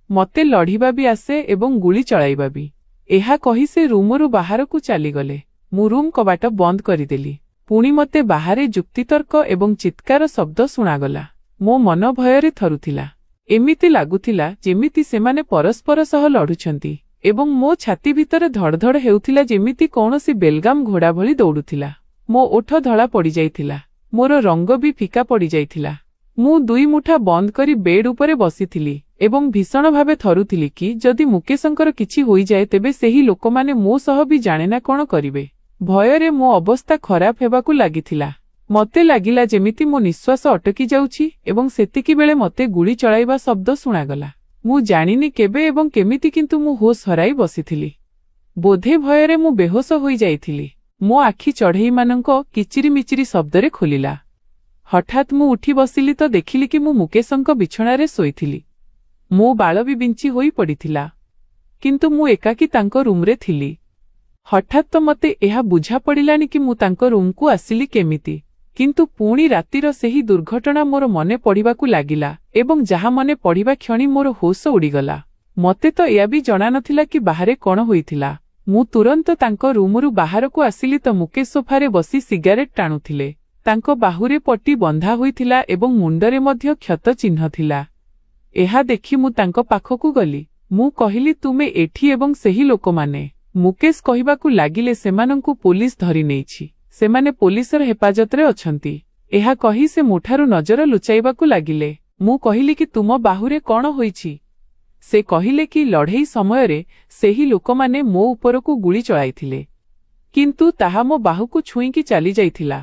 ମୋତେ ଲଢ଼ିବା ବି ଆସେ ଏବଂ ଗୁଳି ଚଳାଇବା ବି। ଏହା କହି ସେ ରୁମରୁ ବାହାରକୁ ଚାଲିଗଲେ। ମୁଁ ରୁମ୍ କବାଟ ବନ୍ଦ କରିଦେଲି। ପୁଣି ମୋତେ ବାହାରେ ଯୁକ୍ତିତର୍କ ଏବଂ ଚିତ୍କାର ଶବ୍ଦ ଶୁଣାଗଲା। ମୋ ମନ ଭୟରେ ଥରୁଥିଲା। ଏମିତି ଲାଗୁଥିଲା ଯେମିତି ସେମାନେ ପରସ୍ପର ସହ ଲଢ଼ୁଛନ୍ତି ଏବଂ ମୋ ଛାତି ଭିତରେ ଧଡ଼ଧଡ଼ ହେଉଥିଲା ଯେମିତି କୌଣସି ବେଲଗାମ ଘୋଡ଼ା ଭଳି ଦୌଡ଼ୁଥିଲା। ମୋ ଓଠ ଧଳା ପଡ଼ିଯାଇଥିଲା। ମୋର ରଙ୍ଗ ବି ଫିକା ପଡ଼ିଯାଇଥିଲା। ମୁଁ ଦୁଇ ମୁଠା ବନ୍ଦ କରି ବେଡ୍ ଉପରେ ବସିଥିଲି ଏବଂ ଭୀଷଣ ଭାବେ ଥରୁଥିଲି କି ଯଦି ମୁକେଶଙ୍କର କିଛି ହୋଇଯାଏ ତେବେ ସେହି ଲୋକମାନେ ମୋ ସହ ବି ଜାଣେନା କ'ଣ କରିବେ। ଭୟରେ ମୋ ଅବସ୍ଥା ଖରାପ ହେବାକୁ ଲାଗିଥିଲା। ମୋତେ ଲାଗିଲା ଯେମିତି ମୋ ନିଶ୍ୱାସ ଅଟକି ଯାଉଛି ଏବଂ ସେତିକିବେଳେ ମୋତେ ଗୁଳି ଚଳାଇବା ଶବ୍ଦ ଶୁଣାଗଲା। ମୁଁ ଜାଣିନି କେବେ ଏବଂ କେମିତି କିନ୍ତୁ ମୁଁ ହୋସ୍ ହରାଇ ବସିଥିଲି। ବୋଧେ ଭୟରେ ମୁଁ ବେହୋସ ହୋଇଯାଇଥିଲି। ମୋ ଆଖି ଚଢ଼େଇମାନଙ୍କ କିଚିରିମିଚିରି ଶବ୍ଦରେ ଖୋଲିଲା। ହଠାତ୍ ମୁଁ ଉଠି ବସିଲି ତ ଦେଖିଲି କି ମୁଁ ମୁକେଶଙ୍କ ବିଛଣାରେ ଶୋଇଥିଲି। ମୋ ବାଳ ବି ବିଞ୍ଚି ହୋଇ ପଡ଼ିଥିଲା। କିନ୍ତୁ ମୁଁ ଏକାକୀ ତାଙ୍କ ରୁମ୍ରେ ଥିଲି। ହଠାତ୍ ତ ମୋତେ ଏହା ବୁଝା ପଡ଼ିଲାନି କି ମୁଁ ତାଙ୍କ ରୁମ୍କୁ ଆସିଲି କେମିତି। କିନ୍ତୁ ପୁଣି ରାତିର ସେହି ଦୁର୍ଘଟଣା ମୋର ମନେ ପଡ଼ିବାକୁ ଲାଗିଲା ଏବଂ ଯାହା ମନେ ପଡ଼ିବା କ୍ଷଣି ମୋର ହୋସ ଉଡ଼ିଗଲା। ମତେ ତ ଏୟା ବି ଜଣାନଥିଲା କି ବାହାରେ କଣ ହୋଇଥିଲା। ମୁଁ ତୁରନ୍ତ ତାଙ୍କ ରୁମରୁ ବାହାରକୁ ଆସିଲି ତ ମୁକେଶ ସୋଫାରେ ବସି ସିଗାରେଟ୍ ଟାଣୁଥିଲେ। ତାଙ୍କ ବାହୁରେ ପଟି ବନ୍ଧା ହୋଇଥିଲା ଏବଂ ମୁଣ୍ଡରେ ମଧ୍ୟ କ୍ଷତ ଚିହ୍ନ ଥିଲା। ଏହା ଦେଖି ମୁଁ ତାଙ୍କ ପାଖକୁ ଗଲି। ମୁଁ କହିଲି, ତୁମେ ଏଠି ଏବଂ ସେହି ଲୋକମାନେ? ମୁକେଶ କହିବାକୁ ଲାଗିଲେ, ସେମାନଙ୍କୁ ପୋଲିସ ଧରି ନେଇଛି। ସେମାନେ ପୋଲିସର ହେପାଜତରେ ଅଛନ୍ତି। ଏହା କହି ସେ ମୋଠାରୁ ନଜର ଲୁଚାଇବାକୁ ଲାଗିଲେ। ମୁଁ କହିଲି କି ତୁମ ବାହୁରେ କଣ ହୋଇଛି? ସେ କହିଲେ କି ଲଢ଼େଇ ସମୟରେ ସେହି ଲୋକମାନେ ମୋ ଉପରକୁ ଗୁଳି ଚଳାଇଥିଲେ, କିନ୍ତୁ ତାହା ମୋ ବାହୁକୁ ଛୁଇଁକି ଚାଲିଯାଇଥିଲା।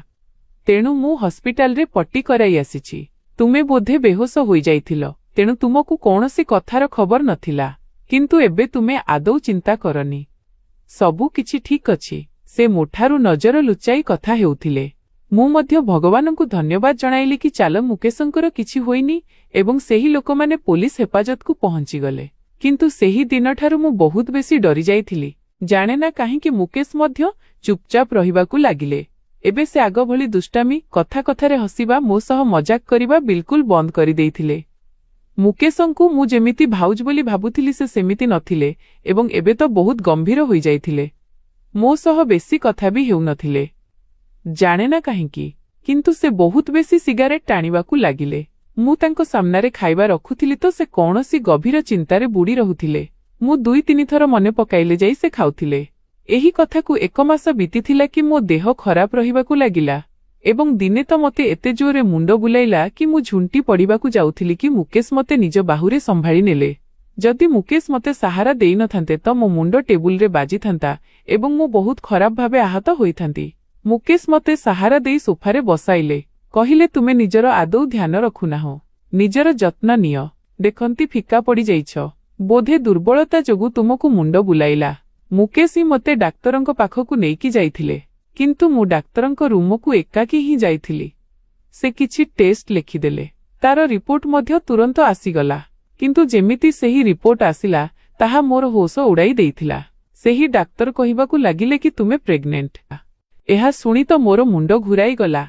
ତେଣୁ ମୁଁ ହସ୍ପିଟାଲରେ ପଟି କରାଇ ଆସିଛି। ତୁମେ ବୋଧେ ବେହୋସ ହୋଇଯାଇଥିଲ, ତେଣୁ ତୁମକୁ କୌଣସି କଥାର ଖବର ନଥିଲା। କିନ୍ତୁ ଏବେ ତୁମେ ଆଦୌ ଚିନ୍ତା କରନି, ସବୁ କିଛି ଠିକ୍ ଅଛି। ସେ ମୋଠାରୁ ନଜର ଲୁଚାଇ କଥା ହେଉଥିଲେ। ମୁଁ ମଧ୍ୟ ଭଗବାନଙ୍କୁ ଧନ୍ୟବାଦ ଜଣାଇଲି କି ଚାଲ ମୁକେଶଙ୍କର କିଛି ହୋଇନି ଏବଂ ସେହି ଲୋକମାନେ ପୋଲିସ ହେପାଜତକୁ ପହଞ୍ଚିଗଲେ। କିନ୍ତୁ ସେହି ଦିନଠାରୁ ମୁଁ ବହୁତ ବେଶୀ ଡରିଯାଇଥିଲି। ଜାଣେନା କାହିଁକି ମୁକେଶ ମଧ୍ୟ ଚୁପଚାପ ରହିବାକୁ ଲାଗିଲେ। ଏବେ ସେ ଆଗ ଭଳି ଦୁଷ୍ଟାମି, କଥା କଥାରେ ହସିବା, ମୋ ସହ ମଜାକ କରିବା ବିଲକୁଲ ବନ୍ଦ କରିଦେଇଥିଲେ। ମୁକେଶଙ୍କୁ ମୁଁ ଯେମିତି ଭାଉଜ ବୋଲି ଭାବୁଥିଲି ସେ ସେମିତି ନଥିଲେ ଏବଂ ଏବେ ତ ବହୁତ ଗମ୍ଭୀର ହୋଇଯାଇଥିଲେ। ମୋ ସହ ବେଶୀ କଥା ବି ହେଉନଥିଲେ। ଜାଣେନା କାହିଁକି, କିନ୍ତୁ ସେ ବହୁତ ବେଶୀ ସିଗାରେଟ୍ ଟାଣିବାକୁ ଲାଗିଲେ। ମୁଁ ତାଙ୍କ ସାମ୍ନାରେ ଖାଇବା ରଖୁଥିଲି ତ ସେ କୌଣସି ଗଭୀର ଚିନ୍ତାରେ ବୁଡ଼ି ରହୁଥିଲେ। ମୁଁ 2-3 ଥର ମନେ ପକାଇଲେ ଯାଇ ସେ ଖାଉଥିଲେ। ଏହି କଥାକୁ 1 ମାସ ବିତିଥିଲା କି ମୋ ଦେହ ଖରାପ ରହିବାକୁ ଲାଗିଲା ଏବଂ ଦିନେ ତ ମୋତେ ଏତେ ଜୋରରେ ମୁଣ୍ଡ ବୁଲାଇଲା କି ମୁଁ ଝୁଣ୍ଟି ପଡ଼ିବାକୁ ଯାଉଥିଲି କି ମୁକେଶ ମୋତେ ନିଜ ବାହୁରେ ସମ୍ଭାଳି ନେଲେ। ଯଦି ମୁକେଶ ମୋତେ ସାହାରା ଦେଇନଥାନ୍ତେ ତ ମୋ ମୁଣ୍ଡ ଟେବୁଲରେ ବାଜିଥାନ୍ତା ଏବଂ ମୁଁ ବହୁତ ଖରାପ ଭାବେ ଆହତ ହୋଇଥାନ୍ତି। ମୁକେଶ ମୋତେ ସାହାରା ଦେଇ ସୋଫାରେ ବସାଇଲେ। କହିଲେ, ତୁମେ ନିଜର ଆଦୌ ଧ୍ୟାନ ରଖୁନାହଁ। ନିଜର ଯତ୍ନ ନିଅ। ଦେଖନ୍ତି ଫିକା ପଡ଼ିଯାଇଛ। ବୋଧେ ଦୁର୍ବଳତା ଯୋଗୁଁ ତୁମକୁ ମୁଣ୍ଡ ବୁଲାଇଲା। ମୁକେଶ ହିଁ ମୋତେ ଡାକ୍ତରଙ୍କ ପାଖକୁ ନେଇକି ଯାଇଥିଲେ, କିନ୍ତୁ ମୁଁ ଡାକ୍ତରଙ୍କ ରୁମକୁ ଏକାକୀ ହିଁ ଯାଇଥିଲି। ସେ କିଛି ଟେଷ୍ଟ ଲେଖିଦେଲେ। ତାର ରିପୋର୍ଟ ମଧ୍ୟ ତୁରନ୍ତ ଆସିଗଲା। କିନ୍ତୁ ଯେମିତି ସେହି ରିପୋର୍ଟ ଆସିଲା ତାହା ମୋର ହୋସ ଉଡ଼ାଇ ଦେଇଥିଲା। ସେହି ଡାକ୍ତର କହିବାକୁ ଲାଗିଲେ କି ତୁମେ ପ୍ରେଗନେଣ୍ଟ। ଏହା ଶୁଣି ତ ମୋର ମୁଣ୍ଡ ଘୁରାଇଗଲା।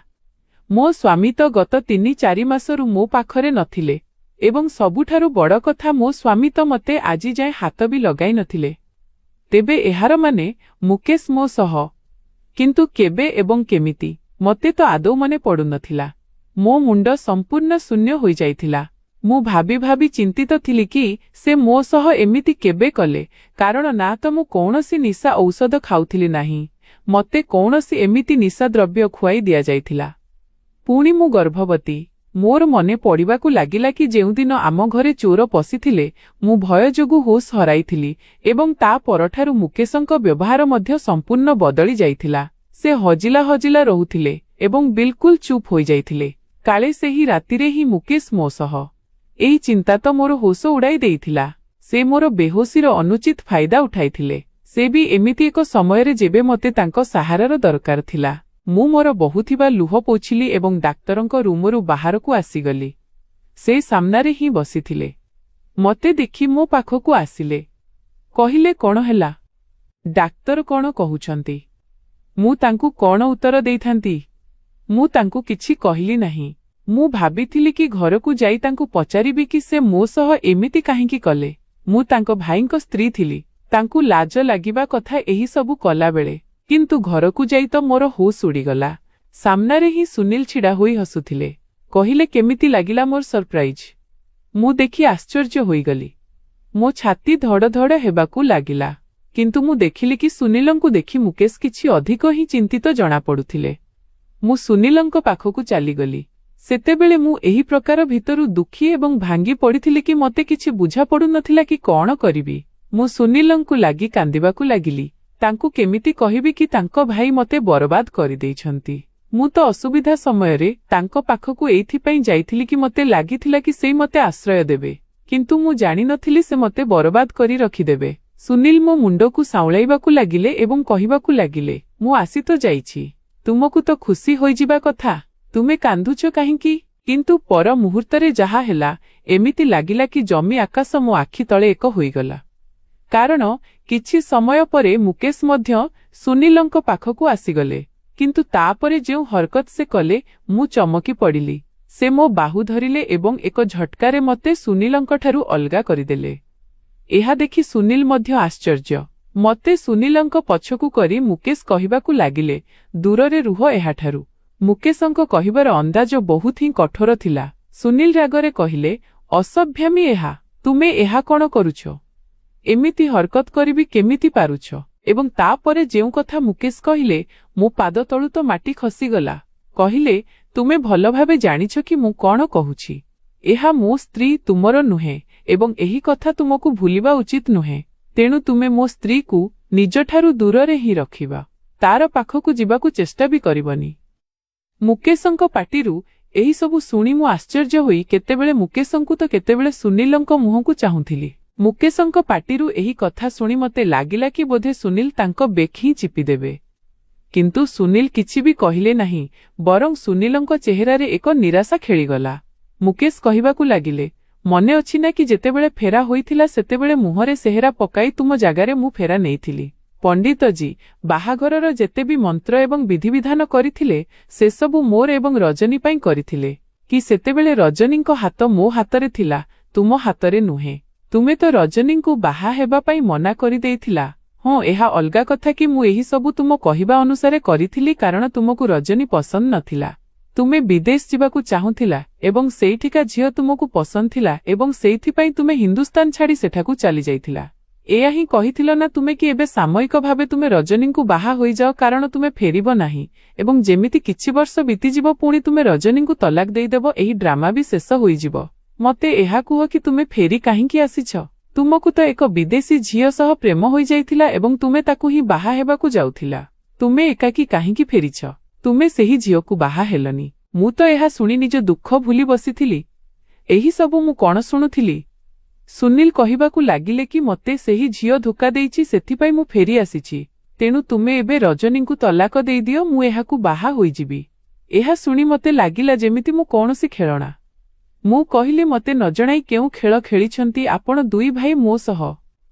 ମୋ ସ୍ୱାମୀ ତ ଗତ 3-4 ମାସରୁ ମୋ ପାଖରେ ନଥିଲେ ଏବଂ ସବୁଠାରୁ ବଡ଼ କଥା ମୋ ସ୍ୱାମୀ ତ ମୋତେ ଆଜି ଯାଏଁ ହାତ ବି ଲଗାଇ ନଥିଲେ। ତେବେ ଏହାର ମାନେ ମୁକେଶ ମୋ ସହ, କିନ୍ତୁ କେବେ ଏବଂ କେମିତି ମୋତେ ତ ଆଦୌ ମନେ ପଡ଼ୁନଥିଲା। ମୋ ମୁଣ୍ଡ ସମ୍ପୂର୍ଣ୍ଣ ଶୂନ୍ୟ ହୋଇଯାଇଥିଲା। ମୁଁ ଭାବି ଭାବି ଚିନ୍ତିତ ଥିଲି କି ସେ ମୋ ସହ ଏମିତି କେବେ କଲେ, କାରଣ ନା ତ ମୁଁ କୌଣସି ନିଶା ଔଷଧ ଖାଉଥିଲି ନାହିଁ, ମୋତେ କୌଣସି ଏମିତି ନିଶା ଦ୍ରବ୍ୟ ଖୁଆଇ ଦିଆଯାଇଥିଲା। ପୁଣି ମୁଁ ଗର୍ଭବତୀ। ମୋର ମନେ ପଡ଼ିବାକୁ ଲାଗିଲା କି ଯେଉଁଦିନ ଆମ ଘରେ ଚୋର ପଶିଥିଲେ ମୁଁ ଭୟ ଯୋଗୁଁ ହୋସ୍ ହରାଇଥିଲି ଏବଂ ତା ପରଠାରୁ ମୁକେଶଙ୍କ ବ୍ୟବହାର ମଧ୍ୟ ସମ୍ପୂର୍ଣ୍ଣ ବଦଳି ଯାଇଥିଲା। ସେ ହଜିଲା ହଜିଲା ରହୁଥିଲେ ଏବଂ ବିଲକୁଲ ଚୁପ୍ ହୋଇଯାଇଥିଲେ। କାଳେ ସେହି ରାତିରେ ହିଁ ମୁକେଶ ମୋ ସହ। ଏହି ଚିନ୍ତା ତ ମୋର ହୋସ ଉଡ଼ାଇ ଦେଇଥିଲା। ସେ ମୋର ବେହୋସିର ଅନୁଚିତ ଫାଇଦା ଉଠାଇଥିଲେ। ସେ ବି ଏମିତି ଏକ ସମୟରେ ଯେବେ ମୋତେ ତାଙ୍କ ସାହାରାର ଦରକାର ଥିଲା। ମୁଁ ମୋର ବହୁଥିବା ଲୁହ ପୋଛିଲି ଏବଂ ଡାକ୍ତରଙ୍କ ରୁମରୁ ବାହାରକୁ ଆସିଗଲି। ସେ ସାମ୍ନାରେ ହିଁ ବସିଥିଲେ। ମୋତେ ଦେଖି ମୋ ପାଖକୁ ଆସିଲେ। କହିଲେ, କଣ ହେଲା? ଡାକ୍ତର କଣ କହୁଛନ୍ତି? ମୁଁ ତାଙ୍କୁ କଣ ଉତ୍ତର ଦେଇଥାନ୍ତି? ମୁଁ ତାଙ୍କୁ କିଛି କହିଲି ନାହିଁ। ମୁଁ ଭାବିଥିଲି କି ଘରକୁ ଯାଇ ତାଙ୍କୁ ପଚାରିବି କି ସେ ମୋ ସହ ଏମିତି କାହିଁକି କଲେ। ମୁଁ ତାଙ୍କ ଭାଇଙ୍କ ସ୍ତ୍ରୀ ଥିଲି। ତାଙ୍କୁ ଲାଜ ଲାଗିବା କଥା ଏହି ସବୁ କଲାବେଳେ। କିନ୍ତୁ ଘରକୁ ଯାଇ ତ ମୋର ହୋସ୍ ଉଡ଼ିଗଲା। ସାମ୍ନାରେ ହିଁ ସୁନୀଲ ଛିଡ଼ା ହୋଇ ହସୁଥିଲେ। କହିଲେ, କେମିତି ଲାଗିଲା ମୋର ସରପ୍ରାଇଜ୍? ମୁଁ ଦେଖି ଆଶ୍ଚର୍ଯ୍ୟ ହୋଇଗଲି। ମୋ ଛାତି ଧଡ଼ ଧଡ଼ ହେବାକୁ ଲାଗିଲା। କିନ୍ତୁ ମୁଁ ଦେଖିଲି କି ସୁନୀଲଙ୍କୁ ଦେଖି ମୁକେଶ କିଛି ଅଧିକ ହିଁ ଚିନ୍ତିତ ଜଣାପଡ଼ୁଥିଲେ। ମୁଁ ସୁନୀଲଙ୍କ ପାଖକୁ ଚାଲିଗଲି। ସେତେବେଳେ ମୁଁ ଏହି ପ୍ରକାର ଭିତରୁ ଦୁଃଖୀ ଏବଂ ଭାଙ୍ଗି ପଡ଼ିଥିଲି କି ମୋତେ କିଛି ବୁଝା ପଡ଼ୁନଥିଲା କି କଣ କରିବି। ମୁଁ ସୁନୀଲଙ୍କୁ ଲାଗି କାନ୍ଦିବାକୁ ଲାଗିଲି। ତାଙ୍କୁ କେମିତି କହିବି କି ତାଙ୍କ ଭାଇ ମୋତେ ବରବାଦ କରିଦେଇଛନ୍ତି। ମୁଁ ତ ଅସୁବିଧା ସମୟରେ ତାଙ୍କ ପାଖକୁ ଏଇଥିପାଇଁ ଯାଇଥିଲି କି ମୋତେ ଲାଗିଥିଲା କି ସେ ମୋତେ ଆଶ୍ରୟ ଦେବେ, କିନ୍ତୁ ମୁଁ ଜାଣିନଥିଲି ସେ ମୋତେ ବରବାଦ କରି ରଖିଦେବେ। ସୁନୀଲ ମୋ ମୁଣ୍ଡକୁ ସାଉଁଳାଇବାକୁ ଲାଗିଲେ ଏବଂ କହିବାକୁ ଲାଗିଲେ, ମୁଁ ଆସି ତ ଯାଇଛି, ତୁମକୁ ତ ଖୁସି ହୋଇଯିବା କଥା, ତୁମେ କାନ୍ଦୁଛ କାହିଁକି? କିନ୍ତୁ ପର ମୁହୂର୍ତ୍ତରେ ଯାହା ହେଲା, ଏମିତି ଲାଗିଲା କି ଜମି ଆକାଶ ମୋ ଆଖି ତଳେ ଏକ ହୋଇଗଲା। କାରଣ କିଛି ସମୟ ପରେ ମୁକେଶ ମଧ୍ୟ ସୁନୀଲଙ୍କ ପାଖକୁ ଆସିଗଲେ। କିନ୍ତୁ ତାପରେ ଯେଉଁ ହରକତ ସେ କଲେ ମୁଁ ଚମକି ପଡ଼ିଲି। ସେ ମୋ ବାହୁ ଧରିଲେ ଏବଂ ଏକ ଝଟକାରେ ମୋତେ ସୁନୀଲଙ୍କଠାରୁ ଅଲଗା କରିଦେଲେ। ଏହା ଦେଖି ସୁନୀଲ ମଧ୍ୟ ଆଶ୍ଚର୍ଯ୍ୟ। ମୋତେ ସୁନୀଲଙ୍କ ପଛକୁ କରି ମୁକେଶ କହିବାକୁ ଲାଗିଲେ, ଦୂରରେ ରୁହ ଏହାଠାରୁ। ମୁକେଶଙ୍କ କହିବାର ଅନ୍ଦାଜ ବହୁତ ହିଁ କଠୋର ଥିଲା। ସୁନୀଲ ରାଗରେ କହିଲେ, ଅସଭ୍ୟାମୀ ଏହା, ତୁମେ ଏହା କ'ଣ କରୁଛ? ଏମିତି ହରକତ କରିବି କେମିତି ପାରୁଛ? ଏବଂ ତାପରେ ଯେଉଁ କଥା ମୁକେଶ କହିଲେ, ମୋ ପାଦ ତଳୁ ତ ମାଟି ଖସିଗଲା। କହିଲେ, ତୁମେ ଭଲ ଭାବେ ଜାଣିଛ କି ମୁଁ କ'ଣ କହୁଛି? ଏହା ମୋ ସ୍ତ୍ରୀ, ତୁମର ନୁହେଁ ଏବଂ ଏହି କଥା ତୁମକୁ ଭୁଲିବା ଉଚିତ ନୁହେଁ। ତେଣୁ ତୁମେ ମୋ ସ୍ତ୍ରୀକୁ ନିଜଠାରୁ ଦୂରରେ ହିଁ ରଖିବା। ତାର ପାଖକୁ ଯିବାକୁ ଚେଷ୍ଟା ବି କରିବନି। ମୁକେଶଙ୍କ ପାଟିରୁ ଏହିସବୁ ଶୁଣି ମୁଁ ଆଶ୍ଚର୍ଯ୍ୟ ହୋଇ କେତେବେଳେ ମୁକେଶଙ୍କୁ ତ କେତେବେଳେ ସୁନୀଲଙ୍କ ମୁହଁକୁ ଚାହୁଁଥିଲି। ମୁକେଶଙ୍କ ପାଟିରୁ ଏହି କଥା ଶୁଣି ମୋତେ ଲାଗିଲା କି ବୋଧେ ସୁନୀଲ ତାଙ୍କ ବେକ ହିଁ ଚିପିଦେବେ। କିନ୍ତୁ ସୁନୀଲ କିଛି ବି କହିଲେ ନାହିଁ, ବରଂ ସୁନୀଲଙ୍କ ଚେହେରାରେ ଏକ ନିରାଶା ଖେଳିଗଲା। ମୁକେଶ କହିବାକୁ ଲାଗିଲେ, ମନେ ଅଛି ନା କି ଯେତେବେଳେ ଫେରା ହୋଇଥିଲା ସେତେବେଳେ ମୁହଁରେ ସେହେରା ପକାଇ ତୁମ ଜାଗାରେ ମୁଁ ଫେରା ନେଇଥିଲି। ପଣ୍ଡିତଜୀ ବାହାଘରର ଯେତେ ବି ମନ୍ତ୍ର ଏବଂ ବିଧିବିଧାନ କରିଥିଲେ ସେସବୁ ମୋର ଏବଂ ରଜନୀ ପାଇଁ କରିଥିଲେ। କି ସେତେବେଳେ ରଜନୀଙ୍କ ହାତ ମୋ ହାତରେ ଥିଲା, ତୁମ ହାତରେ ନୁହେଁ। ତୁମେ ତ ରଜନୀଙ୍କୁ ବାହା ହେବା ପାଇଁ ମନା କରିଦେଇଥିଲା। ହଁ, ଏହା ଅଲଗା କଥା କି ମୁଁ ଏହି ସବୁ ତୁମ କହିବା ଅନୁସାରେ କରିଥିଲି କାରଣ ତୁମକୁ ରଜନୀ ପସନ୍ଦ ନଥିଲା। ତୁମେ ବିଦେଶ ଯିବାକୁ ଚାହୁଁଥିଲା ଏବଂ ସେଇଠିକା ଝିଅ ତୁମକୁ ପସନ୍ଦ ଥିଲା ଏବଂ ସେଇଥିପାଇଁ ତୁମେ ହିନ୍ଦୁସ୍ତାନ ଛାଡ଼ି ସେଠାକୁ ଚାଲିଯାଇଥିଲା। ଏୟା ହିଁ କହିଥିଲ ନା ତୁମେ କି ଏବେ ସାମୟିକ ଭାବେ ତୁମେ ରଜନୀଙ୍କୁ ବାହା ହୋଇଯାଅ କାରଣ ତୁମେ ଫେରିବ ନାହିଁ ଏବଂ ଯେମିତି କିଛି ବର୍ଷ ବିତିଯିବ ପୁଣି ତୁମେ ରଜନୀଙ୍କୁ ତଲାକ ଦେଇଦେବ, ଏହି ଡ୍ରାମା ବି ଶେଷ ହୋଇଯିବ। ମତେ ଏହା କୁହ କି ତୁମେ ଫେରି କାହିଁକି ଆସିଛ? ତୁମକୁ ତ ଏକ ବିଦେଶୀ ଝିଅ ସହ ପ୍ରେମ ହୋଇଯାଇଥିଲା ଏବଂ ତୁମେ ତାକୁ ହିଁ ବାହା ହେବାକୁ ଯାଉଥିଲା। ତୁମେ ଏକାକୀ କାହିଁକି ଫେରିଛ? ତୁମେ ସେହି ଝିଅକୁ ବାହା ହେଲନି। ମୁଁ ତ ଏହା ଶୁଣି ନିଜ ଦୁଃଖ ଭୁଲି ବସିଥିଲି। ଏହି ସବୁ ମୁଁ କ'ଣ ଶୁଣୁଥିଲି? ସୁନୀଲ କହିବାକୁ ଲାଗିଲେ କି ମୋତେ ସେହି ଝିଅ ଧୋକା ଦେଇଛି, ସେଥିପାଇଁ ମୁଁ ଫେରି ଆସିଛି। ତେଣୁ ତୁମେ ଏବେ ରଜନୀଙ୍କୁ ତଲାକ ଦେଇଦିଅ, ମୁଁ ଏହାକୁ ବାହା ହୋଇଯିବି। ଏହା ଶୁଣି ମୋତେ ଲାଗିଲା ଯେମିତି ମୁଁ କୌଣସି ଖେଳଣା। ମୁଁ କହିଲି, ମୋତେ ନ ଜଣାଇ କେଉଁ ଖେଳ ଖେଳିଛନ୍ତି ଆପଣ ଦୁଇ ଭାଇ ମୋ ସହ?